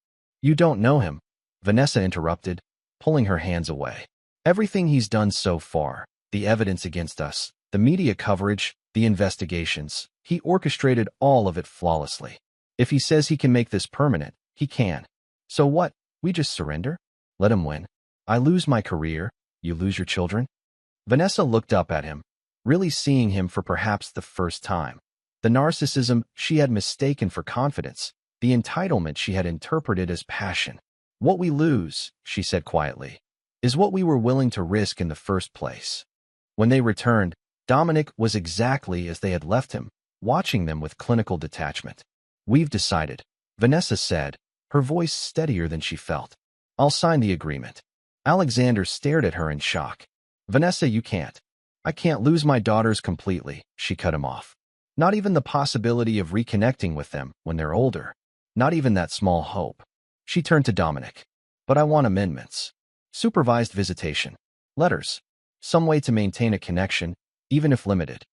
You don't know him, Vanessa interrupted, pulling her hands away. Everything he's done so far, the evidence against us, the media coverage, the investigations, he orchestrated all of it flawlessly. If he says he can make this permanent, he can. So what? We just surrender? Let him win. I lose my career, you lose your children? Vanessa looked up at him, really seeing him for perhaps the first time. The narcissism she had mistaken for confidence, the entitlement she had interpreted as passion. What we lose, she said quietly, is what we were willing to risk in the first place. When they returned, Dominic was exactly as they had left him, watching them with clinical detachment. We've decided, Vanessa said, her voice steadier than she felt. I'll sign the agreement. Alexander stared at her in shock. Vanessa, you can't. I can't lose my daughters completely, she cut him off. Not even the possibility of reconnecting with them when they're older. Not even that small hope. She turned to Dominic. But I want amendments. Supervised visitation. Letters. Some way to maintain a connection, even if limited.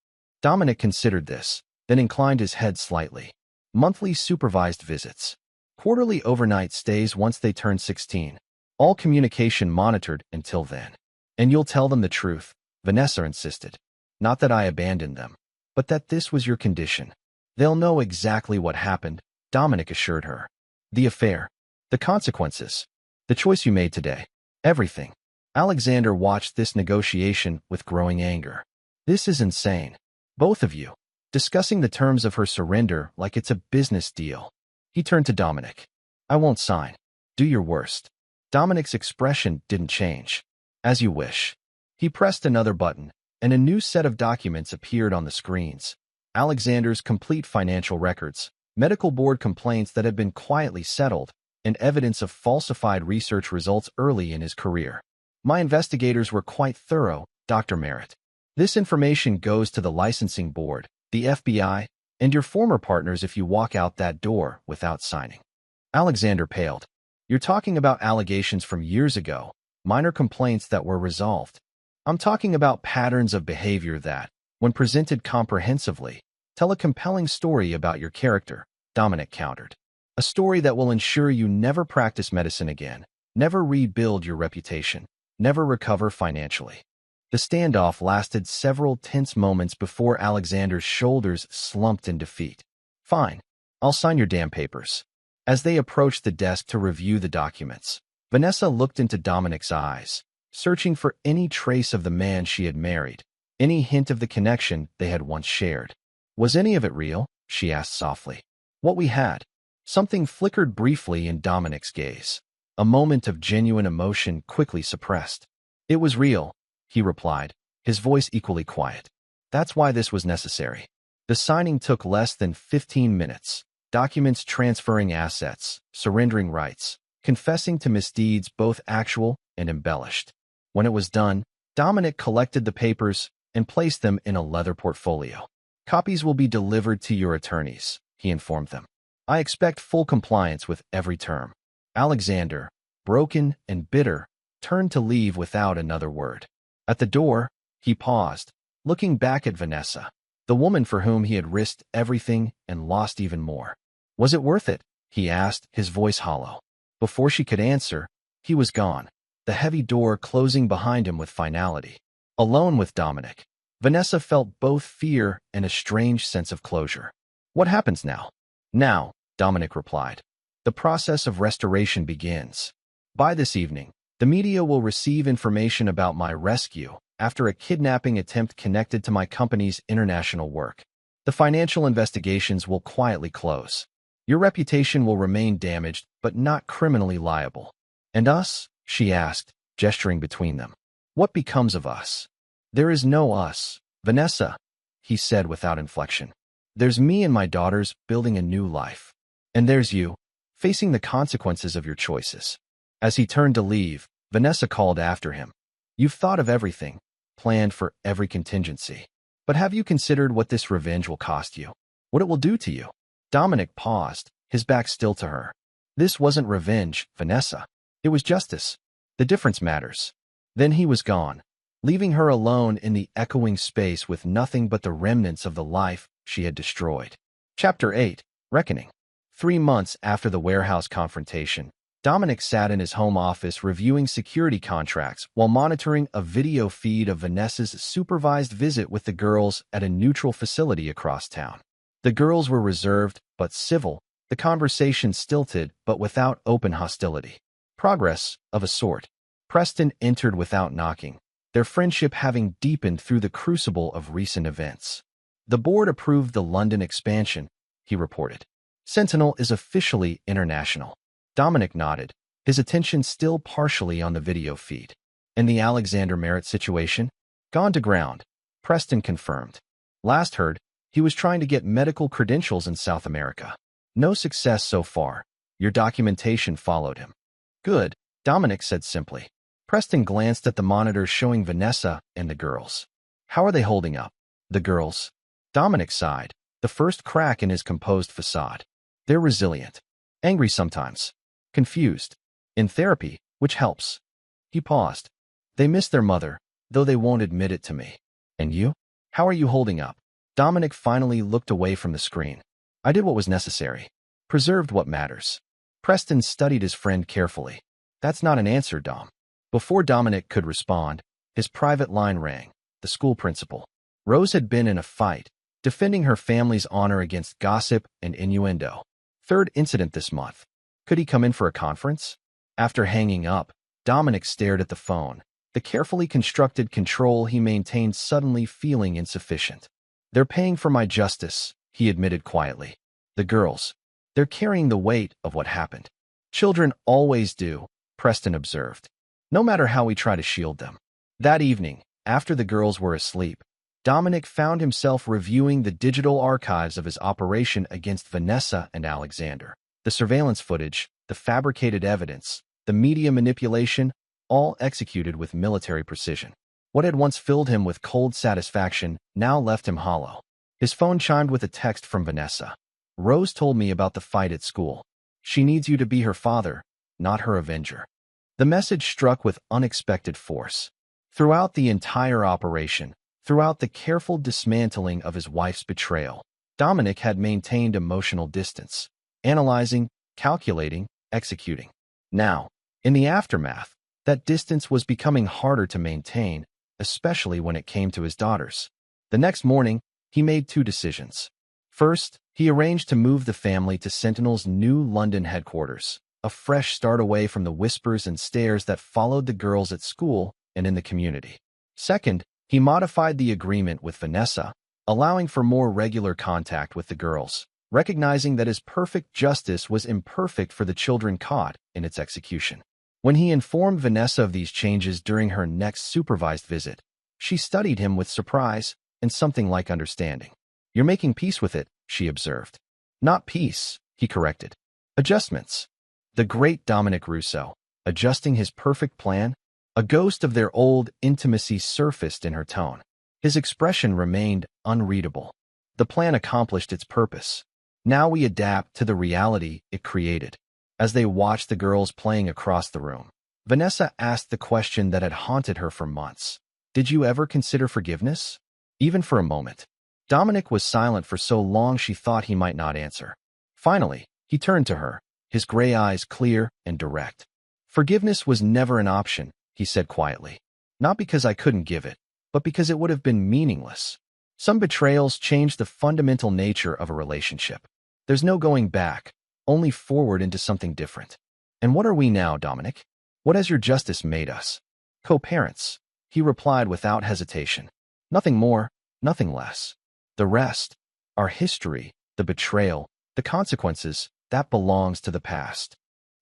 Dominic considered this, then inclined his head slightly. Monthly supervised visits. Quarterly overnight stays once they turn 16. All communication monitored until then. And you'll tell them the truth, Vanessa insisted. Not that I abandoned them, but that this was your condition. They'll know exactly what happened, Dominic assured her. The affair. The consequences. The choice you made today. Everything. Alexander watched this negotiation with growing anger. This is insane. Both of you. Discussing the terms of her surrender like it's a business deal. He turned to Dominic. I won't sign. Do your worst. Dominic's expression didn't change. As you wish. He pressed another button, and a new set of documents appeared on the screens. Alexander's complete financial records, medical board complaints that had been quietly settled, and evidence of falsified research results early in his career. My investigators were quite thorough, Dr. Merritt. This information goes to the licensing board, the FBI, and your former partners if you walk out that door without signing. Alexander paled. You're talking about allegations from years ago, minor complaints that were resolved. I'm talking about patterns of behavior that, when presented comprehensively, tell a compelling story about your character, Dominic countered. A story that will ensure you never practice medicine again, never rebuild your reputation, never recover financially. The standoff lasted several tense moments before Alexander's shoulders slumped in defeat. Fine. I'll sign your damn papers. As they approached the desk to review the documents, Vanessa looked into Dominic's eyes, searching for any trace of the man she had married, any hint of the connection they had once shared. Was any of it real? She asked softly. What we had. Something flickered briefly in Dominic's gaze, a moment of genuine emotion quickly suppressed. It was real, he replied, his voice equally quiet. That's why this was necessary. The signing took less than 15 minutes. Documents transferring assets, surrendering rights, confessing to misdeeds both actual and embellished. When it was done, Dominic collected the papers and placed them in a leather portfolio. Copies will be delivered to your attorneys, he informed them. I expect full compliance with every term. Alexander, broken and bitter, turned to leave without another word. At the door, he paused, looking back at Vanessa, the woman for whom he had risked everything and lost even more. Was it worth it? He asked, his voice hollow. Before she could answer, he was gone, the heavy door closing behind him with finality. Alone with Dominic, Vanessa felt both fear and a strange sense of closure. What happens now? Now, Dominic replied. The process of restoration begins. By this evening, the media will receive information about my rescue after a kidnapping attempt connected to my company's international work. The financial investigations will quietly close. Your reputation will remain damaged, but not criminally liable. And us? She asked, gesturing between them. What becomes of us? There is no us, Vanessa, he said without inflection. There's me and my daughters building a new life. And there's you, facing the consequences of your choices. As he turned to leave, Vanessa called after him. You've thought of everything, planned for every contingency. But have you considered what this revenge will cost you? What it will do to you? Dominic paused, his back still to her. This wasn't revenge, Vanessa. It was justice. The difference matters. Then he was gone, leaving her alone in the echoing space with nothing but the remnants of the life she had destroyed. Chapter 8. Reckoning. 3 months after the warehouse confrontation, Dominic sat in his home office reviewing security contracts while monitoring a video feed of Vanessa's supervised visit with the girls at a neutral facility across town. The girls were reserved but civil, the conversation stilted but without open hostility. Progress, of a sort. Preston entered without knocking, their friendship having deepened through the crucible of recent events. The board approved the London expansion, he reported. Sentinel is officially international. Dominic nodded, his attention still partially on the video feed. And the Alexander Merritt situation? Gone to ground, Preston confirmed. Last heard, he was trying to get medical credentials in South America. No success so far. Your documentation followed him. Good, Dominic said simply. Preston glanced at the monitor showing Vanessa and the girls. How are they holding up? The girls? Dominic sighed, the first crack in his composed facade. They're resilient. Angry sometimes. Confused. In therapy, which helps. He paused. They miss their mother, though they won't admit it to me. And you? How are you holding up? Dominic finally looked away from the screen. I did what was necessary. Preserved what matters. Preston studied his friend carefully. That's not an answer, Dom. Before Dominic could respond, his private line rang. The school principal. Rose had been in a fight, defending her family's honor against gossip and innuendo. Third incident this month. Could he come in for a conference? After hanging up, Dominic stared at the phone, the carefully constructed control he maintained suddenly feeling insufficient. They're paying for my justice, he admitted quietly. The girls. They're carrying the weight of what happened. Children always do, Preston observed. No matter how we try to shield them. That evening, after the girls were asleep, Dominic found himself reviewing the digital archives of his operation against Vanessa and Alexander. The surveillance footage, the fabricated evidence, the media manipulation, all executed with military precision. What had once filled him with cold satisfaction now left him hollow. His phone chimed with a text from Vanessa. Rose told me about the fight at school. She needs you to be her father, not her avenger. The message struck with unexpected force. Throughout the entire operation, throughout the careful dismantling of his wife's betrayal, Dominic had maintained emotional distance, analyzing, calculating, executing. Now, in the aftermath, that distance was becoming harder to maintain, especially when it came to his daughters. The next morning, he made two decisions. First, he arranged to move the family to Sentinel's new London headquarters, a fresh start away from the whispers and stares that followed the girls at school and in the community. Second, he modified the agreement with Vanessa, allowing for more regular contact with the girls, recognizing that his perfect justice was imperfect for the children caught in its execution. When he informed Vanessa of these changes during her next supervised visit, she studied him with surprise and something like understanding. You're making peace with it, she observed. Not peace, he corrected. Adjustments. The great Dominic Rousseau, adjusting his perfect plan. A ghost of their old intimacy surfaced in her tone. His expression remained unreadable. The plan accomplished its purpose. Now we adapt to the reality it created. As they watched the girls playing across the room, Vanessa asked the question that had haunted her for months. Did you ever consider forgiveness? Even for a moment. Dominic was silent for so long she thought he might not answer. Finally, he turned to her, his gray eyes clear and direct. Forgiveness was never an option, he said quietly. Not because I couldn't give it, but because it would have been meaningless. Some betrayals change the fundamental nature of a relationship. There's no going back, only forward into something different. And what are we now, Dominic? What has your justice made us? Co-parents, he replied without hesitation. Nothing more, nothing less. The rest, our history, the betrayal, the consequences, that belongs to the past.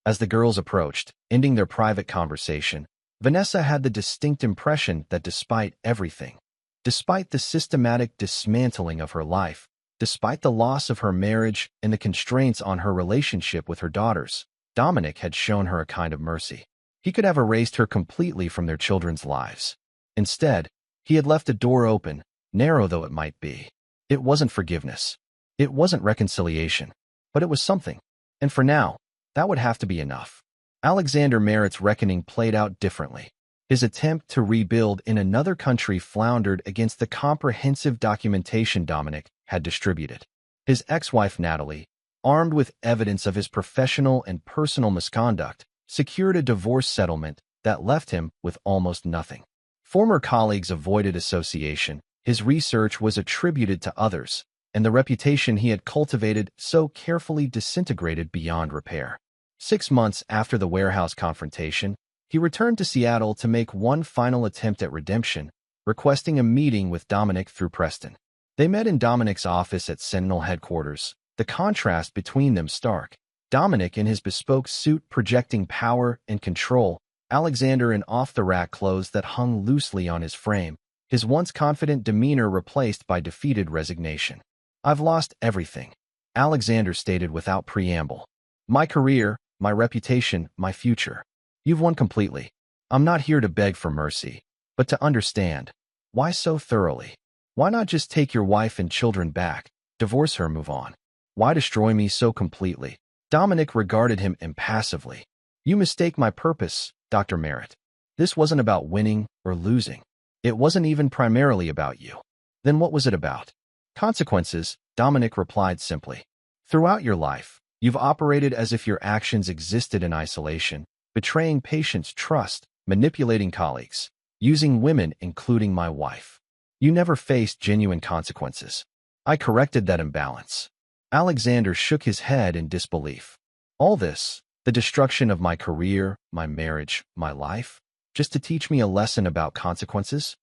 As the girls approached, ending their private conversation, Vanessa had the distinct impression that despite everything, despite the systematic dismantling of her life, despite the loss of her marriage and the constraints on her relationship with her daughters, Dominic had shown her a kind of mercy. He could have erased her completely from their children's lives. Instead, he had left a door open, narrow though it might be. It wasn't forgiveness. It wasn't reconciliation. But it was something. And for now, that would have to be enough. Alexander Merritt's reckoning played out differently. His attempt to rebuild in another country floundered against the comprehensive documentation Dominic had distributed. His ex-wife Natalie, armed with evidence of his professional and personal misconduct, secured a divorce settlement that left him with almost nothing. Former colleagues avoided association, his research was attributed to others, and the reputation he had cultivated so carefully disintegrated beyond repair. 6 months after the warehouse confrontation, he returned to Seattle to make one final attempt at redemption, requesting a meeting with Dominic through Preston. They met in Dominic's office at Sentinel headquarters, the contrast between them stark. Dominic in his bespoke suit projecting power and control, Alexander in off-the-rack clothes that hung loosely on his frame, his once confident demeanor replaced by defeated resignation. "I've lost everything," Alexander stated without preamble. "My career, my reputation, my future. You've won completely. I'm not here to beg for mercy, but to understand. Why so thoroughly? Why not just take your wife and children back, divorce her, move on? Why destroy me so completely?" Dominic regarded him impassively. "You mistake my purpose, Dr. Merritt. This wasn't about winning or losing. It wasn't even primarily about you." "Then what was it about?" "Consequences," Dominic replied simply. "Throughout your life, you've operated as if your actions existed in isolation, betraying patients' trust, manipulating colleagues, using women, including my wife. You never faced genuine consequences. I corrected that imbalance." Alexander shook his head in disbelief. "All this, the destruction of my career, my marriage, my life, just to teach me a lesson about consequences?"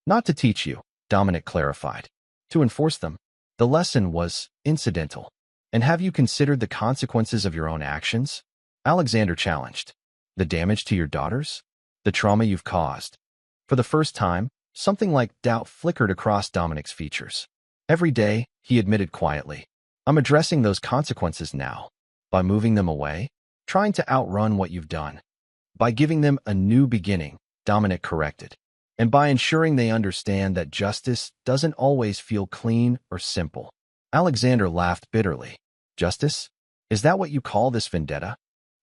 "Not to teach you," Dominic clarified. "To enforce them. The lesson was incidental." "And have you considered the consequences of your own actions?" Alexander challenged. "The damage to your daughters? The trauma you've caused?" For the first time, something like doubt flickered across Dominic's features. "Every day," he admitted quietly. "I'm addressing those consequences now. By moving them away, trying to outrun what you've done. By giving them a new beginning," Dominic corrected. "And by ensuring they understand that justice doesn't always feel clean or simple." Alexander laughed bitterly. "Justice? Is that what you call this vendetta?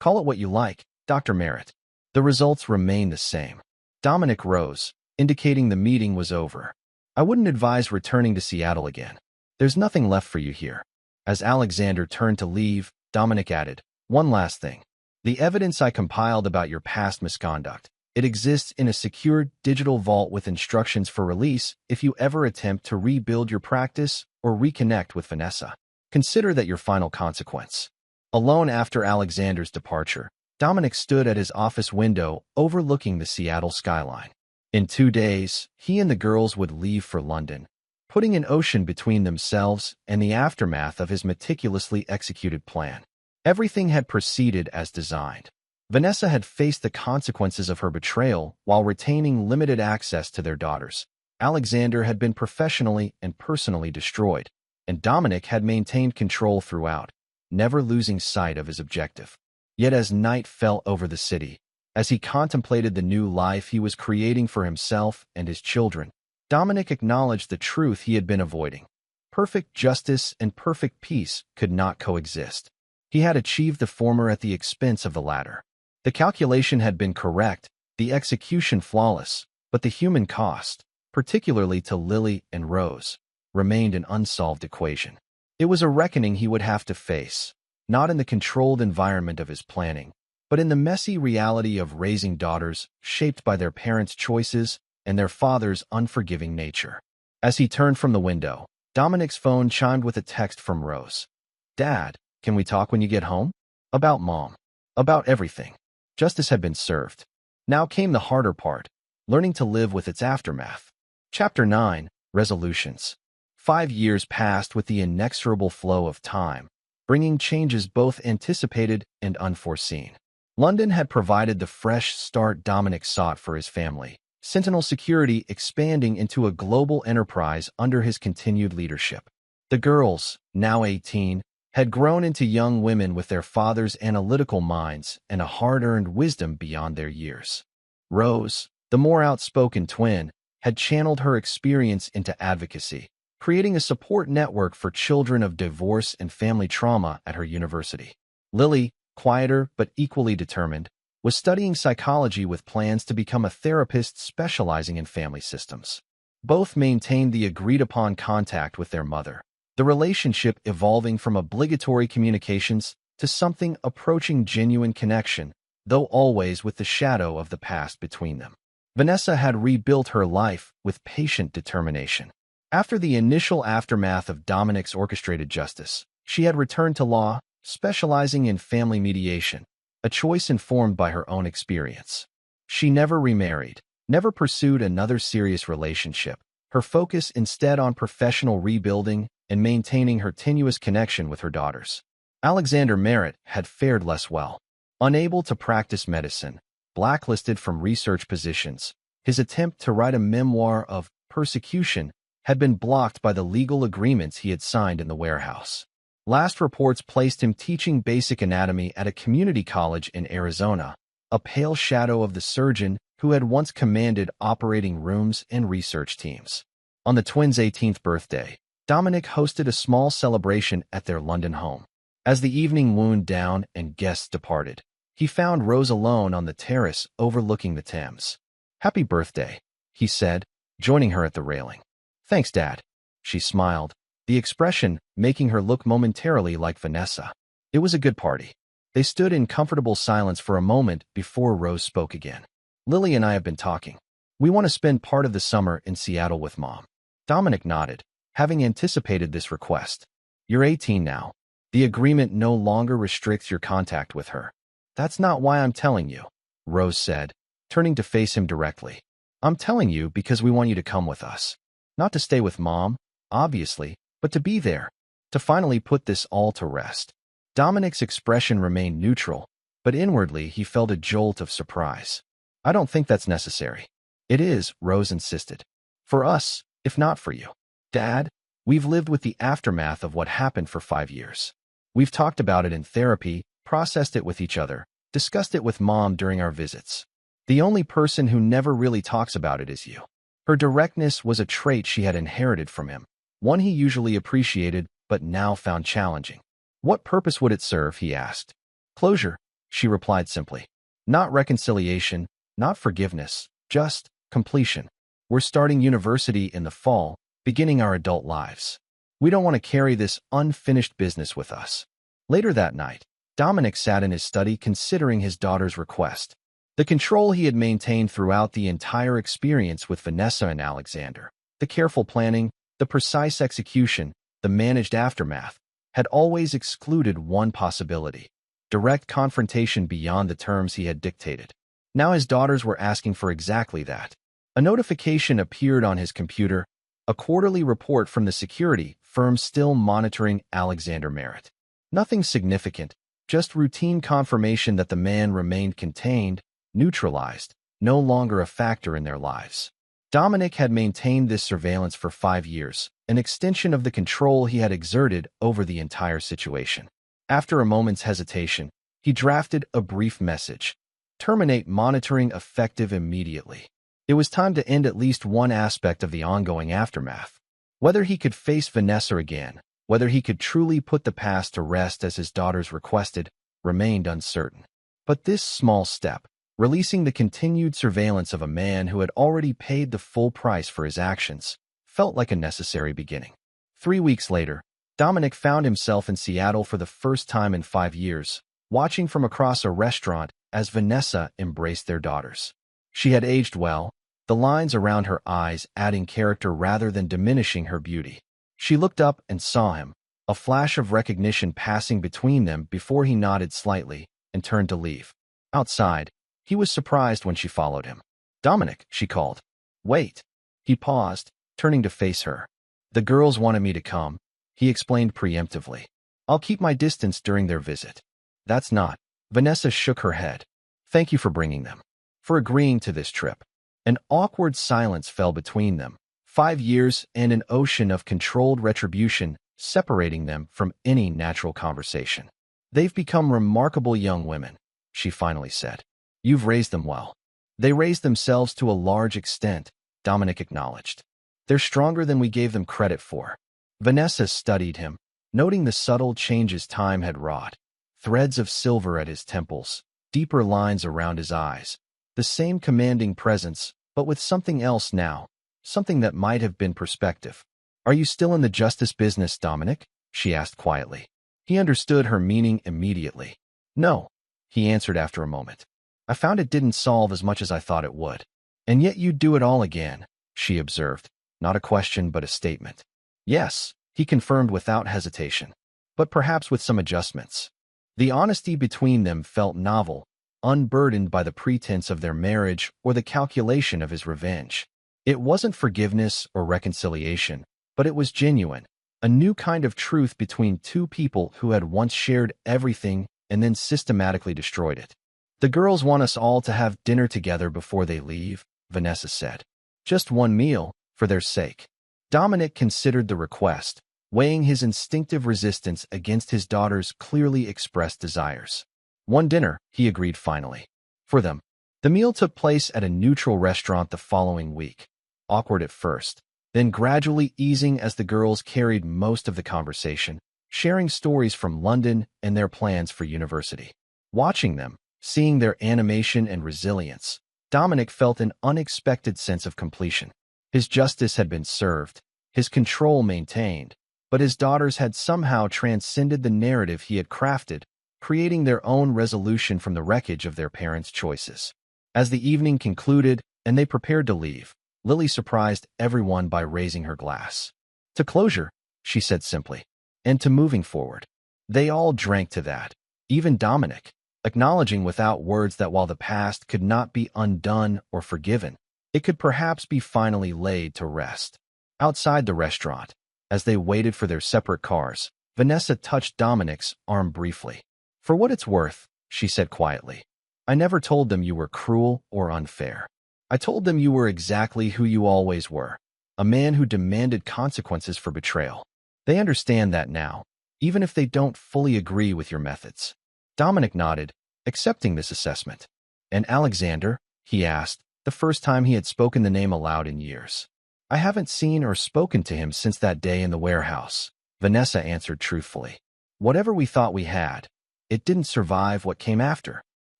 Call it what you like, Dr. Merritt. The results remain the same." Dominic rose, indicating the meeting was over. "I wouldn't advise returning to Seattle again. There's nothing left for you here." As Alexander turned to leave, Dominic added, "One last thing. The evidence I compiled about your past misconduct, it exists in a secure digital vault with instructions for release if you ever attempt to rebuild your practice or reconnect with Vanessa. Consider that your final consequence." Alone after Alexander's departure, Dominic stood at his office window overlooking the Seattle skyline. In 2 days, he and the girls would leave for London, putting an ocean between themselves and the aftermath of his meticulously executed plan. Everything had proceeded as designed. Vanessa had faced the consequences of her betrayal while retaining limited access to their daughters. Alexander had been professionally and personally destroyed, and Dominic had maintained control throughout, never losing sight of his objective. Yet as night fell over the city, as he contemplated the new life he was creating for himself and his children, Dominic acknowledged the truth he had been avoiding. Perfect justice and perfect peace could not coexist. He had achieved the former at the expense of the latter. The calculation had been correct, the execution flawless, but the human cost, particularly to Lily and Rose, remained an unsolved equation. It was a reckoning he would have to face, not in the controlled environment of his planning, but in the messy reality of raising daughters shaped by their parents' choices and their father's unforgiving nature. As he turned from the window, Dominic's phone chimed with a text from Rose. "Dad, can we talk when you get home?" "About Mom. About everything." Justice had been served. Now came the harder part, learning to live with its aftermath. Chapter 9, Resolutions. 5 years passed with the inexorable flow of time, bringing changes both anticipated and unforeseen. London had provided the fresh start Dominic sought for his family, Sentinel Security expanding into a global enterprise under his continued leadership. The girls, now 18, had grown into young women with their father's analytical minds and a hard-earned wisdom beyond their years. Rose, the more outspoken twin, had channeled her experience into advocacy, creating a support network for children of divorce and family trauma at her university. Lily, quieter but equally determined, was studying psychology with plans to become a therapist specializing in family systems. Both maintained the agreed-upon contact with their mother, the relationship evolving from obligatory communications to something approaching genuine connection, though always with the shadow of the past between them. Vanessa had rebuilt her life with patient determination. After the initial aftermath of Dominic's orchestrated justice, she had returned to law, specializing in family mediation, a choice informed by her own experience. She never remarried, never pursued another serious relationship, her focus instead on professional rebuilding and maintaining her tenuous connection with her daughters. Alexander Merritt had fared less well. Unable to practice medicine, blacklisted from research positions, his attempt to write a memoir of persecution had been blocked by the legal agreements he had signed in the warehouse. Last reports placed him teaching basic anatomy at a community college in Arizona, a pale shadow of the surgeon who had once commanded operating rooms and research teams. On the twins' 18th birthday, Dominic hosted a small celebration at their London home. As the evening wound down and guests departed, he found Rose alone on the terrace overlooking the Thames. "Happy birthday," he said, joining her at the railing. "Thanks, Dad." She smiled, the expression making her look momentarily like Vanessa. It was a good party. They stood in comfortable silence for a moment before Rose spoke again. "Lily and I have been talking. We want to spend part of the summer in Seattle with Mom." Dominic nodded, having anticipated this request. "You're 18 now. The agreement no longer restricts your contact with her." "That's not why I'm telling you," Rose said, turning to face him directly. "I'm telling you because we want you to come with us. Not to stay with Mom, obviously, but to be there, to finally put this all to rest." Dominic's expression remained neutral, but inwardly he felt a jolt of surprise. "I don't think that's necessary." "It is," Rose insisted. "For us, if not for you. Dad, we've lived with the aftermath of what happened for 5 years. We've talked about it in therapy, processed it with each other, discussed it with Mom during our visits. The only person who never really talks about it is you." Her directness was a trait she had inherited from him, one he usually appreciated but now found challenging. "What purpose would it serve?" he asked. "Closure," she replied simply. "Not reconciliation, not forgiveness, just completion. We're starting university in the fall, beginning our adult lives. We don't want to carry this unfinished business with us." Later that night, Dominic sat in his study considering his daughter's request. The control he had maintained throughout the entire experience with Vanessa and Alexander, the careful planning, the precise execution, the managed aftermath, had always excluded one possibility: direct confrontation beyond the terms he had dictated. Now his daughters were asking for exactly that. A notification appeared on his computer, a quarterly report from the security firm still monitoring Alexander Merritt. Nothing significant, just routine confirmation that the man remained contained, neutralized, no longer a factor in their lives. Dominic had maintained this surveillance for 5 years, an extension of the control he had exerted over the entire situation. After a moment's hesitation, he drafted a brief message: "Terminate monitoring effective immediately." It was time to end at least one aspect of the ongoing aftermath. Whether he could face Vanessa again, whether he could truly put the past to rest as his daughters requested, remained uncertain. But this small step, releasing the continued surveillance of a man who had already paid the full price for his actions, felt like a necessary beginning. 3 weeks later, Dominic found himself in Seattle for the first time in 5 years, watching from across a restaurant as Vanessa embraced their daughters. She had aged well, the lines around her eyes adding character rather than diminishing her beauty. She looked up and saw him, a flash of recognition passing between them before he nodded slightly and turned to leave. Outside, he was surprised when she followed him. "Dominic," she called. "Wait." He paused, turning to face her. "The girls wanted me to come," he explained preemptively. "I'll keep my distance during their visit." "That's not." Vanessa shook her head. "Thank you for bringing them. For agreeing to this trip." An awkward silence fell between them, 5 years and an ocean of controlled retribution separating them from any natural conversation. "They've become remarkable young women," she finally said. "You've raised them well." "They raised themselves to a large extent," Dominic acknowledged. "They're stronger than we gave them credit for." Vanessa studied him, noting the subtle changes time had wrought. Threads of silver at his temples, deeper lines around his eyes. The same commanding presence, but with something else now, something that might have been perspective. "Are you still in the justice business, Dominic?" she asked quietly. He understood her meaning immediately. "No," he answered after a moment. "I found it didn't solve as much as I thought it would." "And yet you'd do it all again," she observed, not a question but a statement. "Yes," he confirmed without hesitation, "but perhaps with some adjustments." The honesty between them felt novel, unburdened by the pretense of their marriage or the calculation of his revenge. It wasn't forgiveness or reconciliation, but it was genuine, a new kind of truth between two people who had once shared everything and then systematically destroyed it. "The girls want us all to have dinner together before they leave," Vanessa said. "Just one meal, for their sake." Dominic considered the request, weighing his instinctive resistance against his daughter's clearly expressed desires. "One dinner," he agreed finally. For them. The meal took place at a neutral restaurant the following week. Awkward at first, then gradually easing as the girls carried most of the conversation, sharing stories from London and their plans for university. Watching them, seeing their animation and resilience, Dominic felt an unexpected sense of completion. His justice had been served, his control maintained, but his daughters had somehow transcended the narrative he had crafted, creating their own resolution from the wreckage of their parents' choices. As the evening concluded and they prepared to leave, Lily surprised everyone by raising her glass. "To closure," she said simply, "and to moving forward." They all drank to that, even Dominic, acknowledging without words that while the past could not be undone or forgiven, it could perhaps be finally laid to rest. Outside the restaurant, as they waited for their separate cars, Vanessa touched Dominic's arm briefly. "For what it's worth," she said quietly, "I never told them you were cruel or unfair. I told them you were exactly who you always were, a man who demanded consequences for betrayal. They understand that now, even if they don't fully agree with your methods." Dominic nodded, accepting this assessment. "And Alexander?" he asked, the first time he had spoken the name aloud in years. "I haven't seen or spoken to him since that day in the warehouse," Vanessa answered truthfully. "Whatever we thought we had, it didn't survive what came after."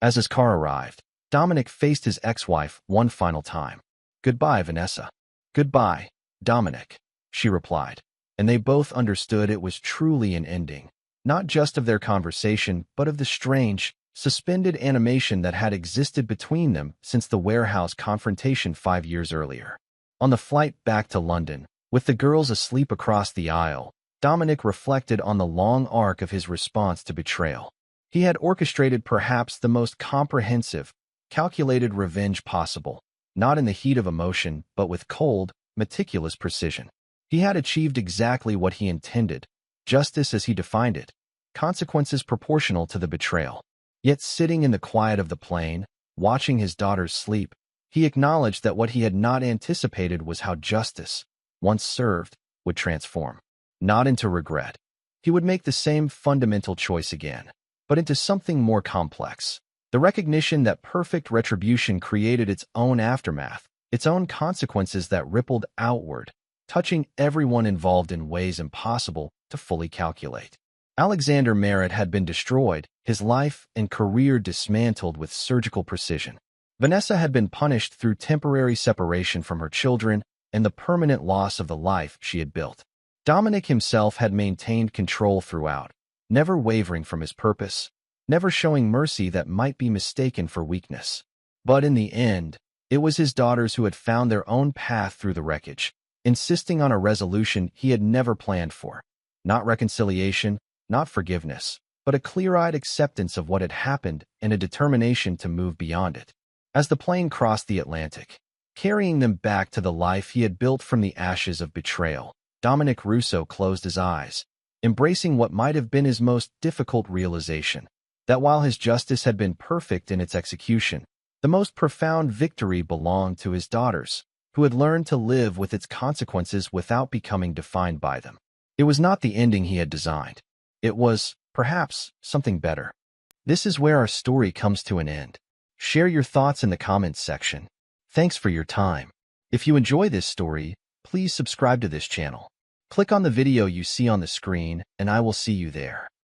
As his car arrived, Dominic faced his ex-wife one final time. "Goodbye, Vanessa." "Goodbye, Dominic," she replied, and they both understood it was truly an ending, not just of their conversation, but of the strange, suspended animation that had existed between them since the warehouse confrontation 5 years earlier. On the flight back to London, with the girls asleep across the aisle, Dominic reflected on the long arc of his response to betrayal. He had orchestrated perhaps the most comprehensive, calculated revenge possible, not in the heat of emotion, but with cold, meticulous precision. He had achieved exactly what he intended, justice as he defined it, consequences proportional to the betrayal. Yet sitting in the quiet of the plane, watching his daughters sleep, he acknowledged that what he had not anticipated was how justice, once served, would transform. Not into regret. He would make the same fundamental choice again, but into something more complex. The recognition that perfect retribution created its own aftermath, its own consequences that rippled outward, touching everyone involved in ways impossible to fully calculate. Alexander Merritt had been destroyed, his life and career dismantled with surgical precision. Vanessa had been punished through temporary separation from her children and the permanent loss of the life she had built. Dominic himself had maintained control throughout, never wavering from his purpose, never showing mercy that might be mistaken for weakness. But in the end, it was his daughters who had found their own path through the wreckage, insisting on a resolution he had never planned for. Not reconciliation, not forgiveness, but a clear-eyed acceptance of what had happened and a determination to move beyond it. As the plane crossed the Atlantic, carrying them back to the life he had built from the ashes of betrayal, Dominic Russo closed his eyes, embracing what might have been his most difficult realization, that while his justice had been perfect in its execution, the most profound victory belonged to his daughters, who had learned to live with its consequences without becoming defined by them. It was not the ending he had designed. It was, perhaps, something better. This is where our story comes to an end. Share your thoughts in the comments section. Thanks for your time. If you enjoy this story, please subscribe to this channel. Click on the video you see on the screen, and I will see you there.